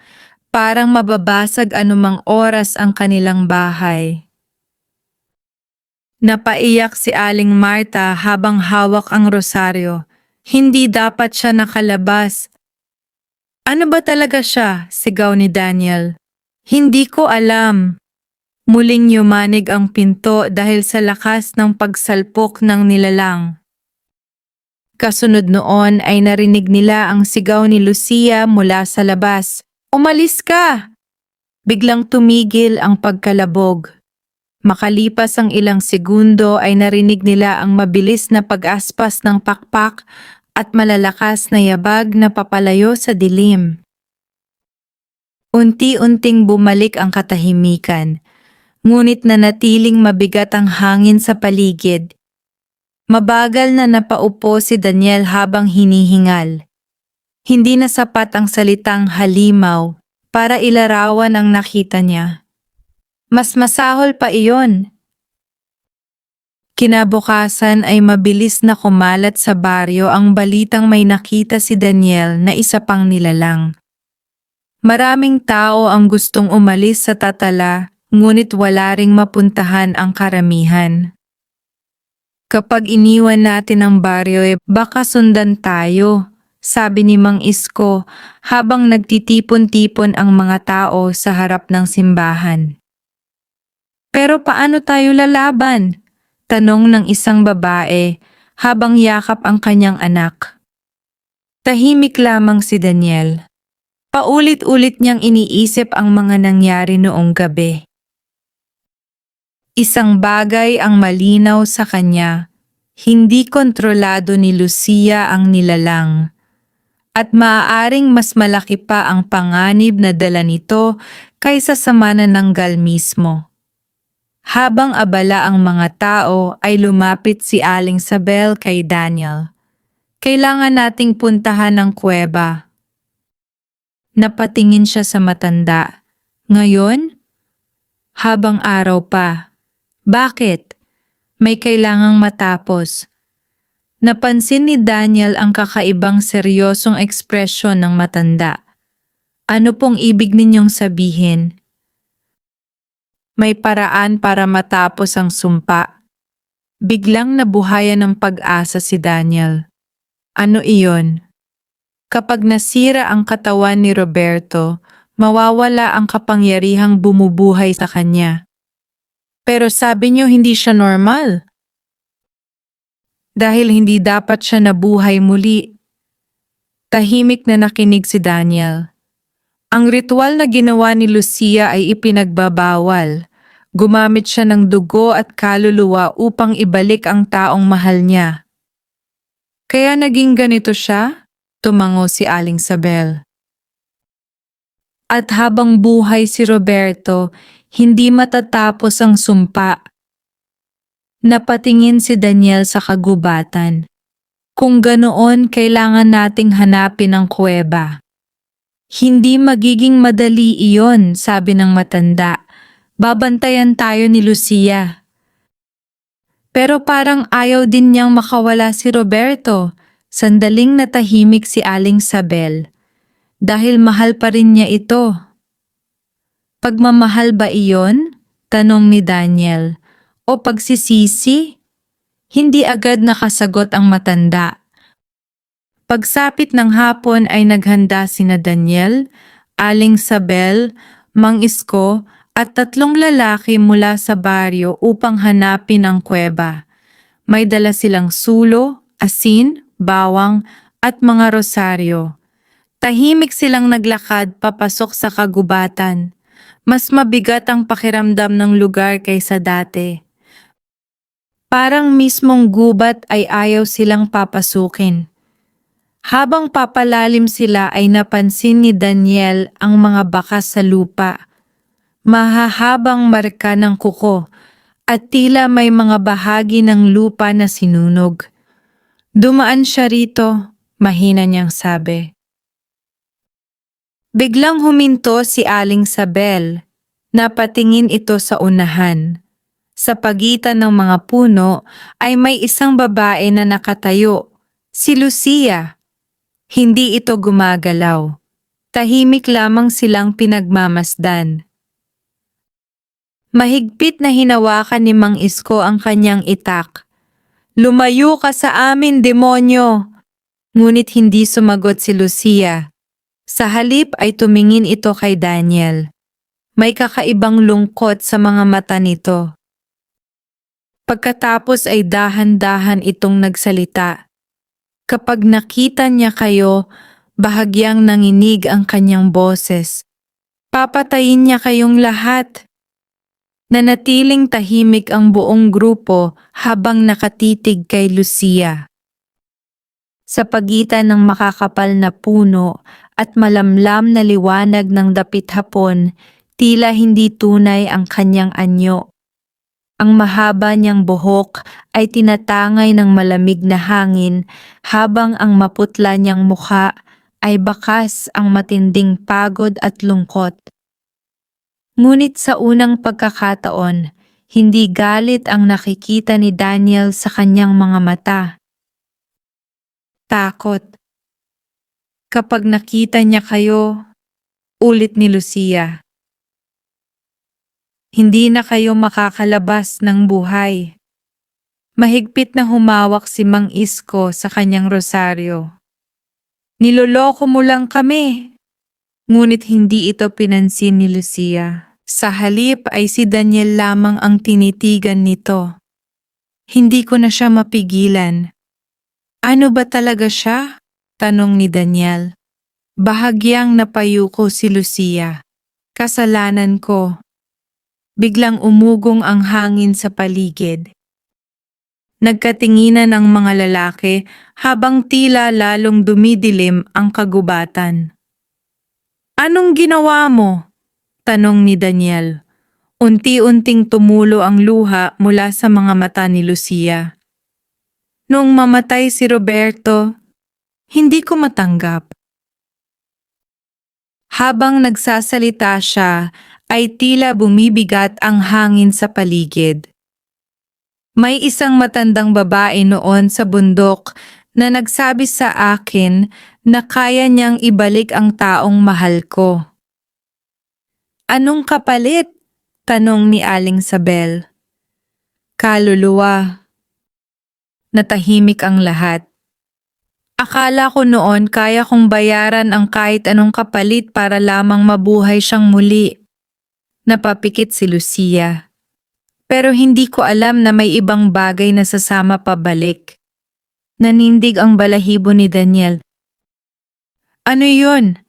parang mababasag anumang oras ang kanilang bahay. Napaiyak si Aling Marta habang hawak ang rosaryo. Hindi dapat siya nakalabas. Ano ba talaga siya? Sigaw ni Daniel. Hindi ko alam. Muling yumanig ang pinto dahil sa lakas ng pagsalpok ng nilalang. Kasunod noon ay narinig nila ang sigaw ni Lucia mula sa labas. Umalis ka! Biglang tumigil ang pagkalabog. Makalipas ang ilang segundo ay narinig nila ang mabilis na pag-aspas ng pakpak at malalakas na yabag na papalayo sa dilim. Unti-unting bumalik ang katahimikan, ngunit nanatiling mabigat ang hangin sa paligid. Mabagal na napaupo si Daniel habang hinihingal. Hindi na sapat ang salitang halimaw para ilarawan ang nakita niya. Mas masahol pa iyon. Kinabukasan ay mabilis na kumalat sa baryo ang balitang may nakita si Daniel na isa pang nilalang. Maraming tao ang gustong umalis sa Tatala, ngunit wala ring mapuntahan ang karamihan. Kapag iniwan natin ang baryo baka sundan tayo, sabi ni Mang Isko habang nagtitipon-tipon ang mga tao sa harap ng simbahan. Pero paano tayo lalaban? Tanong ng isang babae habang yakap ang kanyang anak. Tahimik lamang si Daniel. Paulit-ulit niyang iniisip ang mga nangyari noong gabi. Isang bagay ang malinaw sa kanya. Hindi kontrolado ni Lucia ang nilalang. At maaaring mas malaki pa ang panganib na dala nito kaysa sa manananggal mismo. Habang abala ang mga tao ay lumapit si Aling Sabel kay Daniel. Kailangan nating puntahan ang kuweba. Napatingin siya sa matanda. Ngayon? Habang araw pa. Bakit? May kailangang matapos. Napansin ni Daniel ang kakaibang seryosong ekspresyon ng matanda. Ano pong ibig ninyong sabihin? May paraan para matapos ang sumpa. Biglang nabuhayan ng pag-asa si Daniel. Ano iyon? Kapag nasira ang katawan ni Roberto, mawawala ang kapangyarihang bumubuhay sa kanya. Pero sabi niyo hindi siya normal. Dahil hindi dapat siya nabuhay muli. Tahimik na nakinig si Daniel. Ang ritual na ginawa ni Lucia ay ipinagbabawal. Gumamit siya ng dugo at kaluluwa upang ibalik ang taong mahal niya. Kaya naging ganito siya? Tumango si Aling Sabel. At habang buhay si Roberto, hindi matatapos ang sumpa. Napatingin si Daniel sa kagubatan. Kung ganoon, kailangan nating hanapin ang kuweba. Hindi magiging madali iyon, sabi ng matanda. Babantayan tayo ni Lucia. Pero parang ayaw din niyang makawala si Roberto. Sandaling natahimik si Aling Sabel. Dahil mahal pa rin niya ito. Pagmamahal ba iyon? Tanong ni Daniel. O pagsisisi? Hindi agad nakasagot ang matanda. Pagsapit ng hapon ay naghanda sina Daniel, Aling Sabel, Mang Isko at 3 lalaki mula sa baryo upang hanapin ang kuweba. May dala silang sulo, asin, bawang at mga rosaryo. Tahimik silang naglakad papasok sa kagubatan. Mas mabigat ang pakiramdam ng lugar kaysa dati. Parang mismong gubat ay ayaw silang papasukin. Habang papalalim sila ay napansin ni Daniel ang mga bakas sa lupa. Mahahabang marka ng kuko at tila may mga bahagi ng lupa na sinunog. Dumaan siya rito, mahina niyang sabi. Biglang huminto si Aling Sabel. Napatingin ito sa unahan. Sa pagitan ng mga puno ay may isang babae na nakatayo, si Lucia. Hindi ito gumagalaw. Tahimik lamang silang pinagmamasdan. Mahigpit na hinawakan ni Mang Isko ang kanyang itak. "Lumayo ka sa amin, demonyo!" Ngunit hindi sumagot si Lucia. Sa halip ay tumingin ito kay Daniel. May kakaibang lungkot sa mga mata nito. Pagkatapos ay dahan-dahan itong nagsalita. "Kapag nakita niya kayo, bahagyang nanginig ang kanyang boses. Papatayin niya kayong lahat." Nanatiling tahimik ang buong grupo habang nakatitig kay Lucia. Sa pagitan ng makakapal na puno at malamlam na liwanag ng dapit hapon, tila hindi tunay ang kanyang anyo. Ang mahaba niyang buhok ay tinatangay ng malamig na hangin habang ang maputla niyang mukha ay bakas ang matinding pagod at lungkot. Ngunit sa unang pagkakataon, hindi galit ang nakikita ni Daniel sa kanyang mga mata. Takot. "Kapag nakita niya kayo," ulit ni Lucia, "hindi na kayo makakalabas ng buhay." Mahigpit na humawak si Mang Isko sa kanyang rosaryo. "Niloloko mo lang kami." Ngunit hindi ito pinansin ni Lucia. Sa halip ay si Daniel lamang ang tinitigan nito. Hindi ko na siya mapigilan. "Ano ba talaga siya?" tanong ni Daniel. Bahagyang napayuko si Lucia. "Kasalanan ko." Biglang umugong ang hangin sa paligid. Nagkatinginan ang mga lalaki habang tila lalong dumidilim ang kagubatan. "Anong ginawa mo?" tanong ni Daniel. Unti-unting tumulo ang luha mula sa mga mata ni Lucia. "Noong mamatay si Roberto, hindi ko matanggap." Habang nagsasalita siya, ay tila bumibigat ang hangin sa paligid. May isang matandang babae noon sa bundok na nagsabi sa akin na kaya niyang ibalik ang taong mahal ko. "Anong kapalit?" tanong ni Aling Sabel. "Kaluluwa." Natahimik ang lahat. Akala ko noon kaya kong bayaran ang kahit anong kapalit para lamang mabuhay siyang muli. Napapikit si Lucia. Pero hindi ko alam na may ibang bagay na sasama pabalik. Nanindig ang balahibo ni Daniel. "Ano yun?"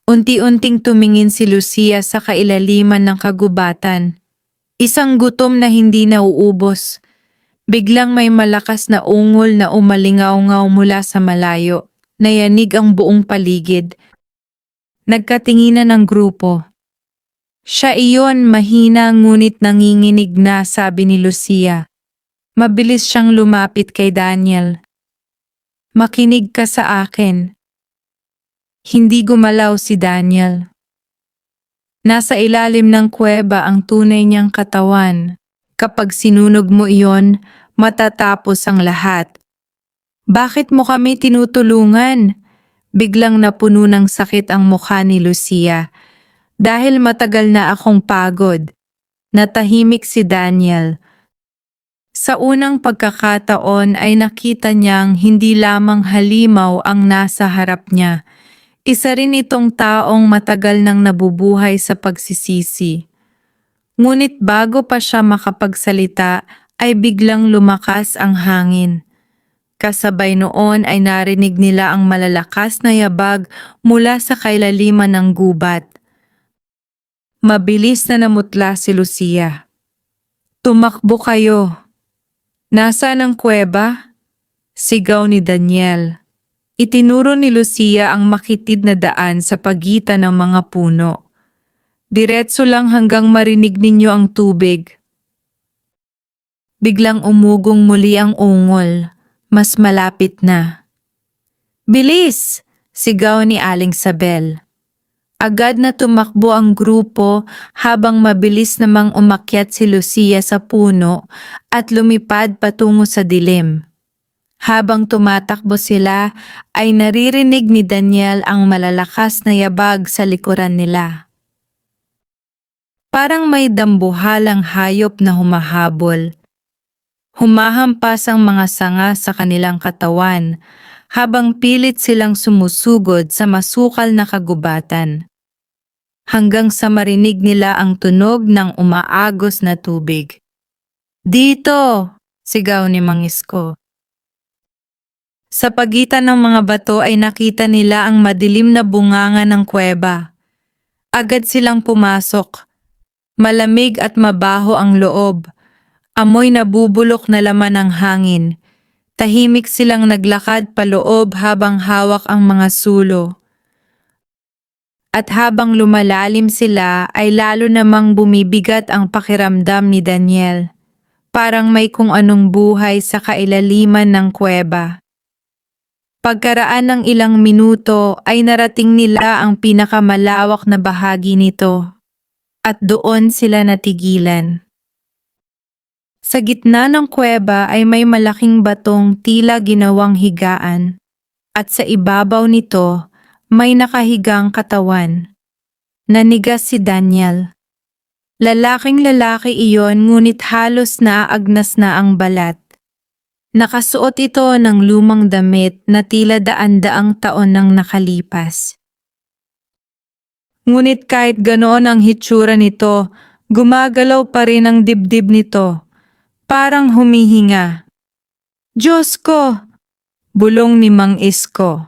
Unti-unting tumingin si Lucia sa kailaliman ng kagubatan. Isang gutom na hindi nauubos. Biglang may malakas na ungol na umalingaw-ngaw mula sa malayo. Nayanig ang buong paligid. Nagkatinginan ang grupo. "Siya iyon, mahina ngunit nanginginig na," sabi ni Lucia. Mabilis siyang lumapit kay Daniel. "Makinig ka sa akin." Hindi gumalaw si Daniel. Nasa ilalim ng kuweba ang tunay niyang katawan. Kapag sinunog mo iyon, matatapos ang lahat. "Bakit mo kami tinutulungan?" Biglang napuno ng sakit ang mukha ni Lucia. "Dahil matagal na akong pagod." Natahimik si Daniel. Sa unang pagkakataon ay nakita niyang hindi lamang halimaw ang nasa harap niya. Isa rin itong taong matagal nang nabubuhay sa pagsisisi. Ngunit bago pa siya makapagsalita ay biglang lumakas ang hangin. Kasabay noon ay narinig nila ang malalakas na yabag mula sa kailaliman ng gubat. Mabilis na namutla si Lucia. "Tumakbo kayo." "Nasaan ang kuweba?" sigaw ni Daniel. Itinuro ni Lucia ang makitid na daan sa pagitan ng mga puno. "Diretso lang hanggang marinig ninyo ang tubig." Biglang umugong muli ang ungol. Mas malapit na. "Bilis!" sigaw ni Aling Sabel. Agad na tumakbo ang grupo habang mabilis namang umakyat si Lucia sa puno at lumipad patungo sa dilim. Habang tumatakbo sila ay naririnig ni Daniel ang malalakas na yabag sa likuran nila. Parang may dambuhalang hayop na humahabol. Humahampas ang mga sanga sa kanilang katawan habang pilit silang sumusugod sa masukal na kagubatan. Hanggang sa marinig nila ang tunog ng umaagos na tubig. "Dito!" sigaw ni Mang Isko. Sa pagitan ng mga bato ay nakita nila ang madilim na bunganga ng kuweba. Agad silang pumasok. Malamig at mabaho ang loob. Amoy nabubulok na laman ng hangin. Tahimik silang naglakad paloob habang hawak ang mga sulo. At habang lumalalim sila ay lalo namang bumibigat ang pakiramdam ni Daniel. Parang may kung anong buhay sa kailaliman ng kuweba. Pagkaraan ng ilang minuto ay narating nila ang pinakamalawak na bahagi nito. At doon sila natigilan. Sa gitna ng kuweba ay may malaking batong tila ginawang higaan. At sa ibabaw nito, may nakahigang katawan. Nanigas si Daniel. Lalaking lalaki iyon ngunit halos naaagnas na ang balat. Nakasuot ito ng lumang damit na tila daan-daang taon nang nakalipas. Ngunit kahit ganoon ang hitsura nito, gumagalaw pa rin ang dibdib nito. Parang humihinga. "Diyos ko!" bulong ni Mang Isko.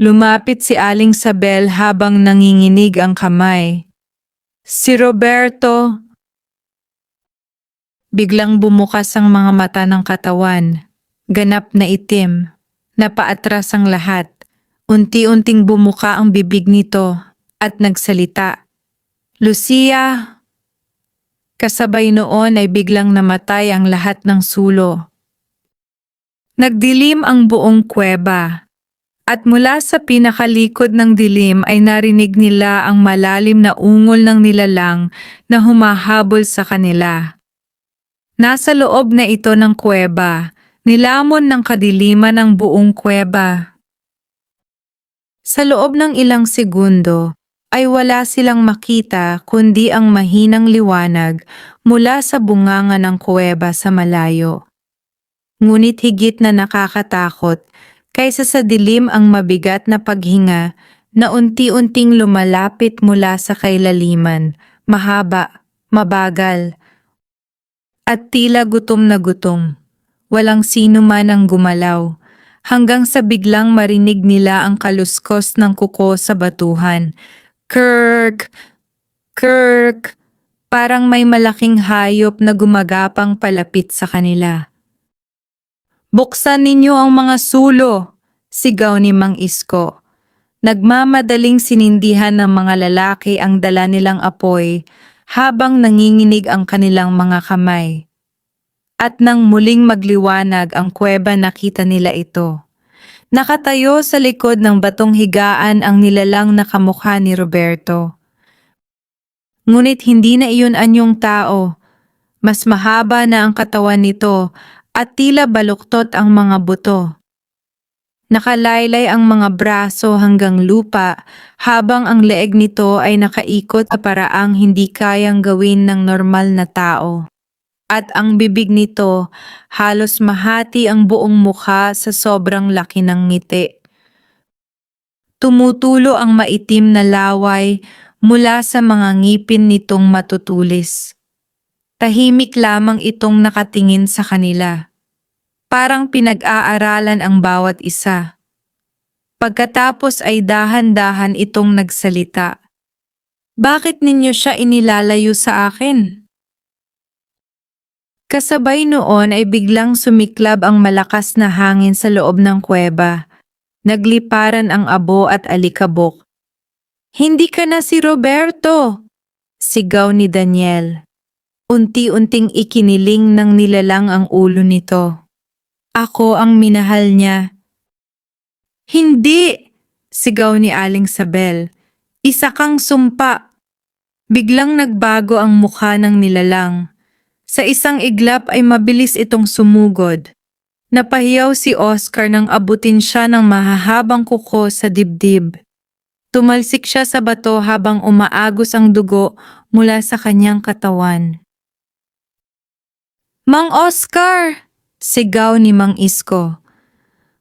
Lumapit si Aling Sabel habang nanginginig ang kamay. "Si Roberto!" Biglang bumukas ang mga mata ng katawan. Ganap na itim. Napaatras ang lahat. Unti-unting bumuka ang bibig nito at nagsalita. "Lucia!" Kasabay noon ay biglang namatay ang lahat ng sulo. Nagdilim ang buong kuweba. At mula sa pinakalikod ng dilim ay narinig nila ang malalim na ungol ng nilalang na humahabol sa kanila. Nasa loob na ito ng kuweba, nilamon ng kadiliman ang buong kuweba. Sa loob ng ilang segundo ay wala silang makita kundi ang mahinang liwanag mula sa bunganga ng kuweba sa malayo. Ngunit higit na nakakatakot, kaysa sa dilim ang mabigat na paghinga na unti-unting lumalapit mula sa kailaliman, mahaba, mabagal, at tila gutom na gutom. Walang sino man ang gumalaw, hanggang sa biglang marinig nila ang kaluskos ng kuko sa batuhan. Kirk! Kirk! Parang may malaking hayop na gumagapang palapit sa kanila. "Buksan ninyo ang mga sulo!" sigaw ni Mang Isko. Nagmamadaling sinindihan ng mga lalaki ang dala nilang apoy habang nanginginig ang kanilang mga kamay. At nang muling magliwanag ang kuweba nakita nila ito. Nakatayo sa likod ng batong higaan ang nilalang na kamukha ni Roberto. Ngunit hindi na iyon anyong tao. Mas mahaba na ang katawan nito at tila baluktot ang mga buto. Nakalaylay ang mga braso hanggang lupa habang ang leeg nito ay nakaikot sa paraang hindi kayang gawin ng normal na tao. At ang bibig nito halos mahati ang buong mukha sa sobrang laki ng ngiti. Tumutulo ang maitim na laway mula sa mga ngipin nitong matutulis. Tahimik lamang itong nakatingin sa kanila. Parang pinag-aaralan ang bawat isa. Pagkatapos ay dahan-dahan itong nagsalita. "Bakit ninyo siya inilalayo sa akin?" Kasabay noon ay biglang sumiklab ang malakas na hangin sa loob ng kuweba. Nagliparan ang abo at alikabok. "Hindi ka na si Roberto!" sigaw ni Daniel. Unti-unting ikiniling ng nilalang ang ulo nito. "Ako ang minahal niya." "Hindi!" sigaw ni Aling Sabel. "Isa kang sumpa." Biglang nagbago ang mukha ng nilalang. Sa isang iglap ay mabilis itong sumugod. Napahiyaw si Oscar nang abutin siya ng mahahabang kuko sa dibdib. Tumalsik siya sa bato habang umaagos ang dugo mula sa kanyang katawan. "Mang Oscar!" Sigaw ni Mang Isko.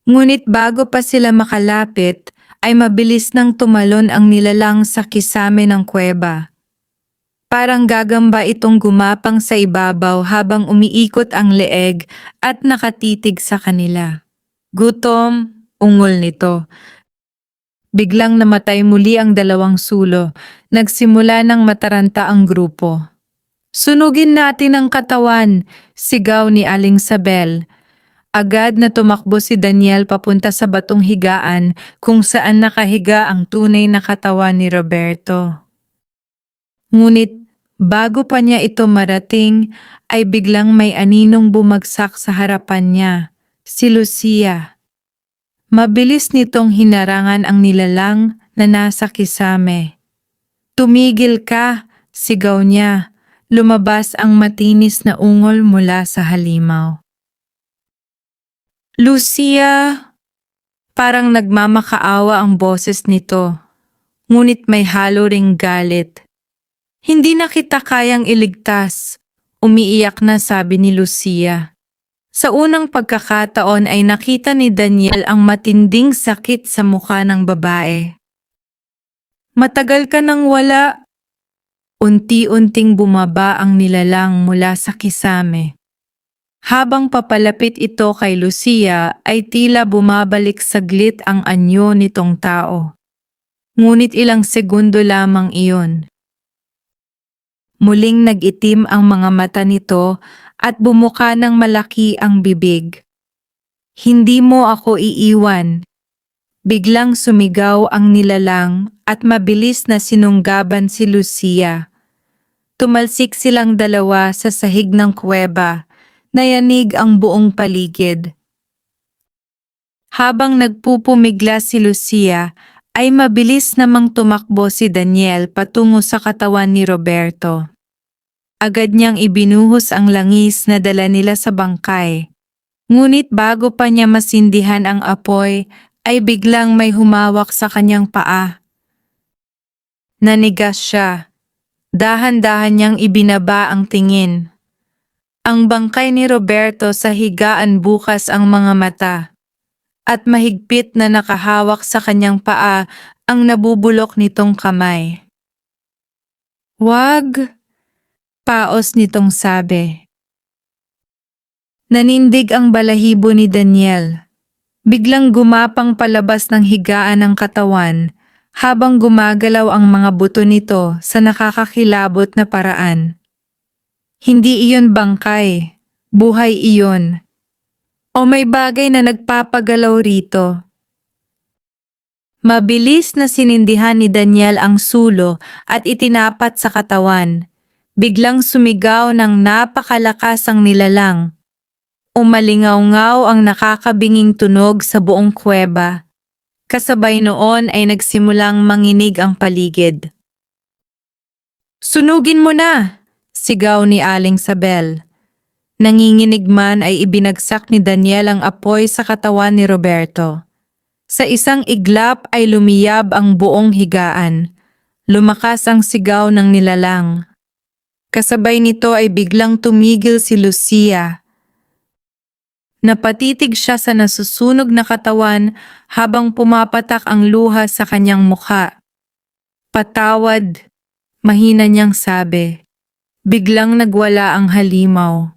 Ngunit bago pa sila makalapit, ay mabilis nang tumalon ang nilalang sa kisame ng kuweba. Parang gagamba itong gumapang sa ibabaw habang umiikot ang leeg at nakatitig sa kanila. "Gutom," ungol nito. Biglang namatay muli ang dalawang sulo. Nagsimula ng mataranta ang grupo. "Sunugin natin ang katawan!" Sigaw ni Aling Sabel. Agad na tumakbo si Daniel papunta sa batong higaan kung saan nakahiga ang tunay na katawan ni Roberto. Ngunit bago pa niya ito marating, ay biglang may aninong bumagsak sa harapan niya, si Lucia. Mabilis nitong hinarangan ang nilalang na nasa kisame. "Tumigil ka!" Sigaw niya. Lumabas ang matinis na ungol mula sa halimaw. "Lucia!" Parang nagmamakaawa ang boses nito, ngunit may halo ring galit. "Hindi na kita kayang iligtas," umiiyak na sabi ni Lucia. Sa unang pagkakataon ay nakita ni Daniel ang matinding sakit sa mukha ng babae. "Matagal ka nang wala." Unti-unting bumaba ang nilalang mula sa kisame. Habang papalapit ito kay Lucia ay tila bumabalik saglit ang anyo nitong tao. Ngunit ilang segundo lamang iyon. Muling nag-itim ang mga mata nito at bumuka ng malaki ang bibig. "Hindi mo ako iiwan." Biglang sumigaw ang nilalang at mabilis na sinunggaban si Lucia. Tumalsik silang dalawa sa sahig ng kuweba. Nayanig ang buong paligid. Habang nagpupumigla si Lucia, ay mabilis namang tumakbo si Daniel patungo sa katawan ni Roberto. Agad niyang ibinuhos ang langis na dala nila sa bangkay. Ngunit bago pa niya masindihan ang apoy, ay biglang may humawak sa kanyang paa. Nanigas siya. Dahan-dahan niyang ibinaba ang tingin. Ang bangkay ni Roberto sa higaan bukas ang mga mata. At mahigpit na nakahawak sa kanyang paa ang nabubulok nitong kamay. "Wag!" Paos nitong sabi. Nanindig ang balahibo ni Daniel. Biglang gumapang palabas ng higaan ng katawan habang gumagalaw ang mga buto nito sa nakakakilabot na paraan. Hindi iyon bangkay, buhay iyon. O may bagay na nagpapagalaw rito. Mabilis na sinindihan ni Daniel ang sulo at itinapat sa katawan. Biglang sumigaw ng napakalakas ang nilalang. Umalingaw-ngaw ang nakakabinging tunog sa buong kuweba. Kasabay noon ay nagsimulang manginig ang paligid. "Sunugin mo na!" Sigaw ni Aling Sabel. Nanginginig man ay ibinagsak ni Daniel ang apoy sa katawan ni Roberto. Sa isang iglap ay lumiyab ang buong higaan. Lumakas ang sigaw ng nilalang. Kasabay nito ay biglang tumigil si Lucia. Napatitig siya sa nasusunog na katawan habang pumapatak ang luha sa kanyang mukha. "Patawad," mahina niyang sabi. Biglang nagwala ang halimaw.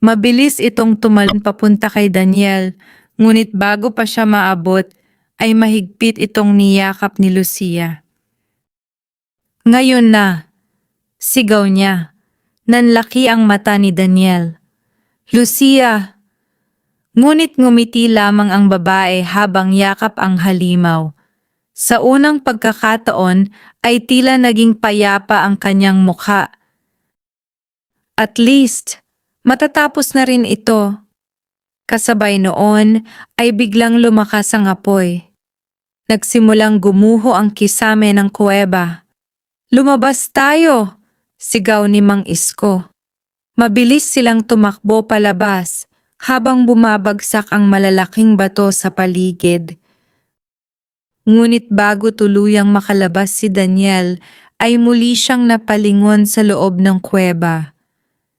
Mabilis itong tumalon papunta kay Daniel, ngunit bago pa siya maabot, ay mahigpit itong niyakap ni Lucia. "Ngayon na!" Sigaw niya. Nanlaki ang mata ni Daniel. "Lucia!" Ngunit ngumiti lamang ang babae habang yakap ang halimaw. Sa unang pagkakataon ay tila naging payapa ang kanyang mukha. At least, matatapos na rin ito. Kasabay noon ay biglang lumakas ang apoy. Nagsimulang gumuho ang kisame ng kuweba. "Lumabas tayo!" Sigaw ni Mang Isko. Mabilis silang tumakbo palabas habang bumabagsak ang malalaking bato sa paligid. Ngunit bago tuluyang makalabas si Daniel, ay muli siyang napalingon sa loob ng kuweba.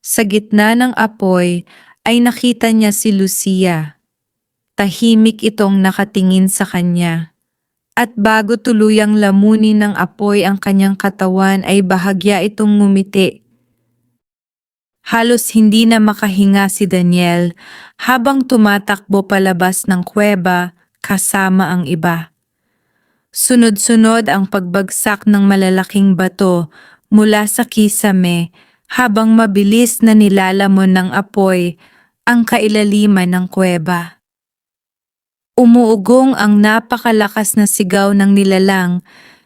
Sa gitna ng apoy ay nakita niya si Lucia. Tahimik itong nakatingin sa kanya. At bago tuluyang lamunin ng apoy ang kanyang katawan ay bahagya itong ngumiti. Halos hindi na makahinga si Daniel habang tumatakbo palabas ng kuweba kasama ang iba. Sunod-sunod ang pagbagsak ng malalaking bato mula sa kisame habang mabilis na nilalamon ng apoy ang kailaliman ng kuweba. Umuugong ang napakalakas na sigaw ng nilalang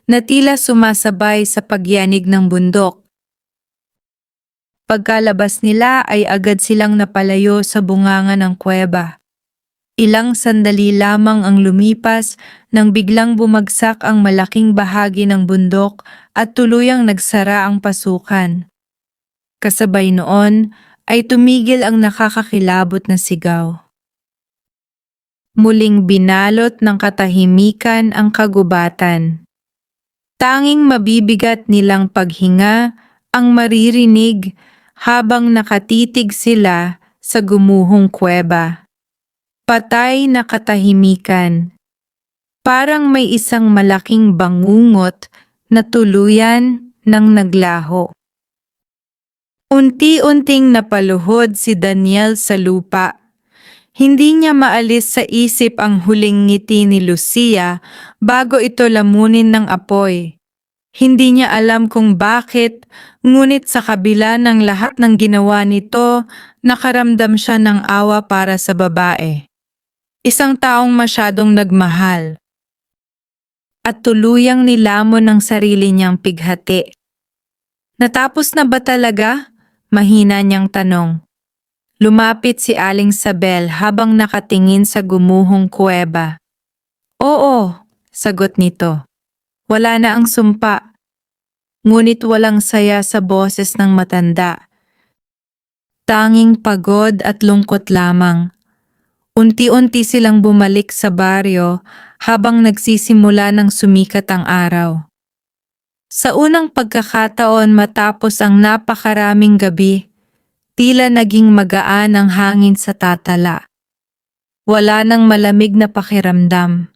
na tila sumasabay sa pagyanig ng bundok. Pagkalabas nila ay agad silang napalayo sa bunganga ng kuweba. Ilang sandali lamang ang lumipas nang biglang bumagsak ang malaking bahagi ng bundok at tuluyang nagsara ang pasukan. Kasabay noon ay tumigil ang nakakakilabot na sigaw. Muling binalot ng katahimikan ang kagubatan. Tanging mabibigat nilang paghinga ang maririnig habang nakatitig sila sa gumuhong kuweba. Patay na katahimikan. Parang may isang malaking bangungot na tuluyan ng naglaho. Unti-unting napaluhod si Daniel sa lupa. Hindi niya maalis sa isip ang huling ngiti ni Lucia bago ito lamunin ng apoy. Hindi niya alam kung bakit, ngunit sa kabila ng lahat ng ginawa nito, nakaramdam siya ng awa para sa babae. Isang taong masyadong nagmahal. At tuluyang nilamon ng sarili niyang pighati. Natapos na ba talaga? Mahina niyang tanong. Lumapit si Aling Sabel habang nakatingin sa gumuhong kuweba. Oo, sagot nito. Wala na ang sumpa. Ngunit walang saya sa boses ng matanda. Tanging pagod at lungkot lamang. Unti-unti silang bumalik sa baryo habang nagsisimula ng sumikat ang araw. Sa unang pagkakataon matapos ang napakaraming gabi, tila naging magaan ang hangin sa tatala. Wala nang malamig na pakiramdam.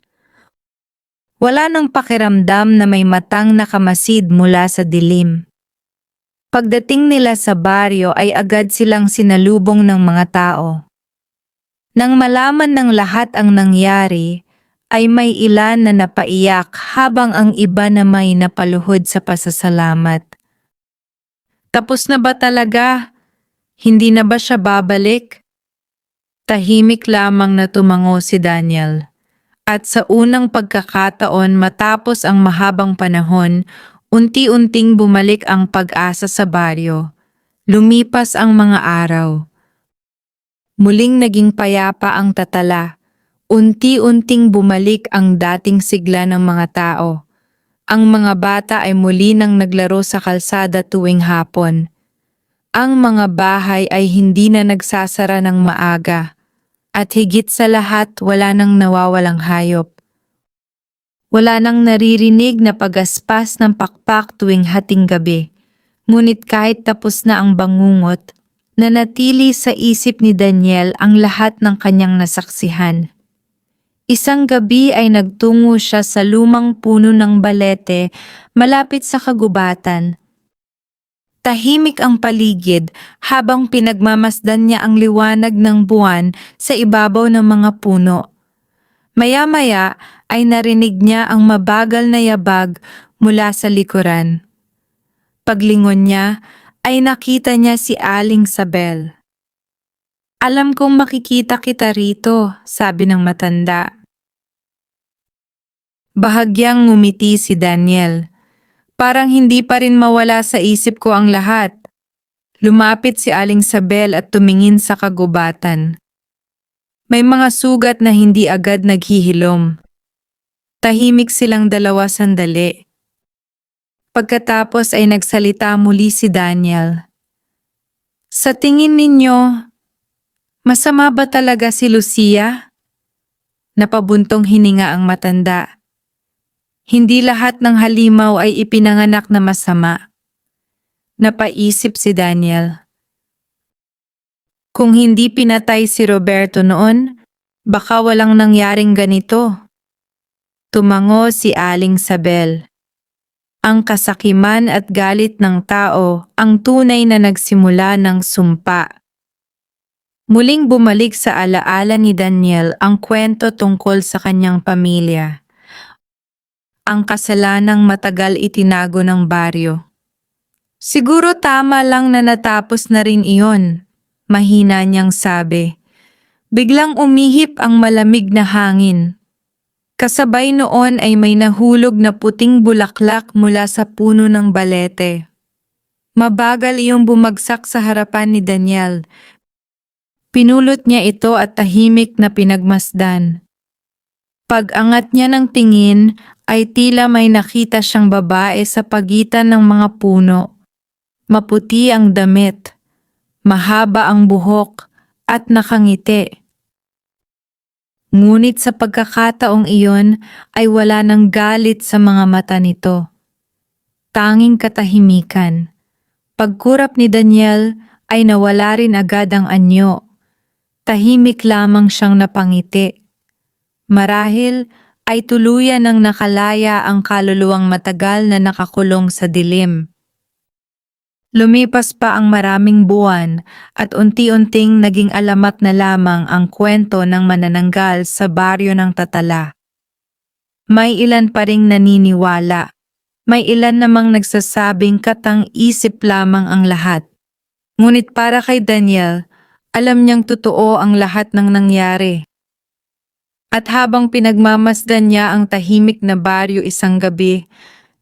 Wala nang pakiramdam na may matang nakamasid mula sa dilim. Pagdating nila sa baryo ay agad silang sinalubong ng mga tao. Nang malaman ng lahat ang nangyari, ay may ilan na napaiyak habang ang iba na may napaluhod sa pasasalamat. Tapos na ba talaga? Hindi na ba siya babalik? Tahimik lamang na tumango si Daniel. At sa unang pagkakataon matapos ang mahabang panahon, unti-unting bumalik ang pag-asa sa baryo. Lumipas ang mga araw. Muling naging payapa ang tatala. Unti-unting bumalik ang dating sigla ng mga tao. Ang mga bata ay muli nang naglaro sa kalsada tuwing hapon. Ang mga bahay ay hindi na nagsasara ng maaga. At higit sa lahat, wala nang nawawalang hayop. Wala nang naririnig na pagaspas ng pakpak tuwing hating gabi. Ngunit kahit tapos na ang bangungot, nanatili sa isip ni Daniel ang lahat ng kanyang nasaksihan. Isang gabi ay nagtungo siya sa lumang puno ng balete malapit sa kagubatan. Tahimik ang paligid habang pinagmamasdan niya ang liwanag ng buwan sa ibabaw ng mga puno. Maya-maya ay narinig niya ang mabagal na yabag mula sa likuran. Paglingon niya ay nakita niya si Aling Sabel. Alam kong makikita kita rito, sabi ng matanda. Bahagyang ngumiti si Daniel. Parang hindi pa rin mawala sa isip ko ang lahat. Lumapit si Aling Sabel at tumingin sa kagubatan. May mga sugat na hindi agad naghihilom. Tahimik silang dalawa sandali. Pagkatapos ay nagsalita muli si Daniel. Sa tingin ninyo, masama ba talaga si Lucia? Napabuntong hininga ang matanda. Hindi lahat ng halimaw ay ipinanganak na masama. Napaisip si Daniel. Kung hindi pinatay si Roberto noon, baka walang nangyaring ganito. Tumango si Aling Sabel. Ang kasakiman at galit ng tao ang tunay na nagsimula ng sumpa. Muling bumalik sa alaala ni Daniel ang kwento tungkol sa kanyang pamilya. Ang kasalanang matagal itinago ng baryo. Siguro tama lang na natapos na rin iyon, mahina niyang sabi. Biglang umihip ang malamig na hangin. Kasabay noon ay may nahulog na puting bulaklak mula sa puno ng balete. Mabagal iyong bumagsak sa harapan ni Daniel. Pinulot niya ito at tahimik na pinagmasdan. Pag-angat niya ng tingin ay tila may nakita siyang babae sa pagitan ng mga puno. Maputi ang damit, mahaba ang buhok at nakangiti. Ngunit sa pagkakataong iyon ay wala ng galit sa mga mata nito. Tanging katahimikan. Pagkurap ni Daniel ay nawala rin agad ang anyo. Tahimik lamang siyang napangiti. Marahil ay tuluyan ng nakalaya ang kaluluwang matagal na nakakulong sa dilim. Lumipas pa ang maraming buwan at unti-unting naging alamat na lamang ang kwento ng manananggal sa baryo ng Tatala. May ilan pa ring naniniwala. May ilan namang nagsasabing katang-isip lamang ang lahat. Ngunit para kay Daniel, alam niyang totoo ang lahat ng nangyari. At habang pinagmamasdan niya ang tahimik na baryo isang gabi,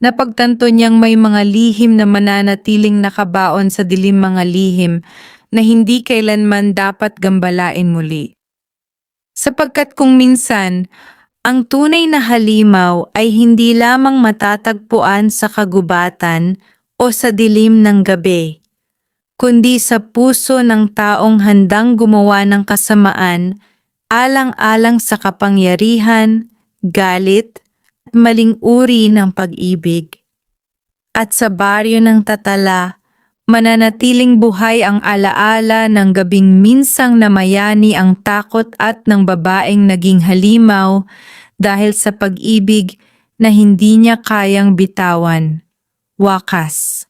napagtanto niyang may mga lihim na mananatiling nakabaon sa dilim, mga lihim na hindi kailanman dapat gambalain muli. Sapagkat kung minsan, ang tunay na halimaw ay hindi lamang matatagpuan sa kagubatan o sa dilim ng gabi, kundi sa puso ng taong handang gumawa ng kasamaan, alang-alang sa kapangyarihan, galit, at maling uri ng pag-ibig. At sa baryo ng Tatala, mananatiling buhay ang alaala ng gabing minsang namayani ang takot at ng babaeng naging halimaw dahil sa pag-ibig na hindi niya kayang bitawan. Wakas.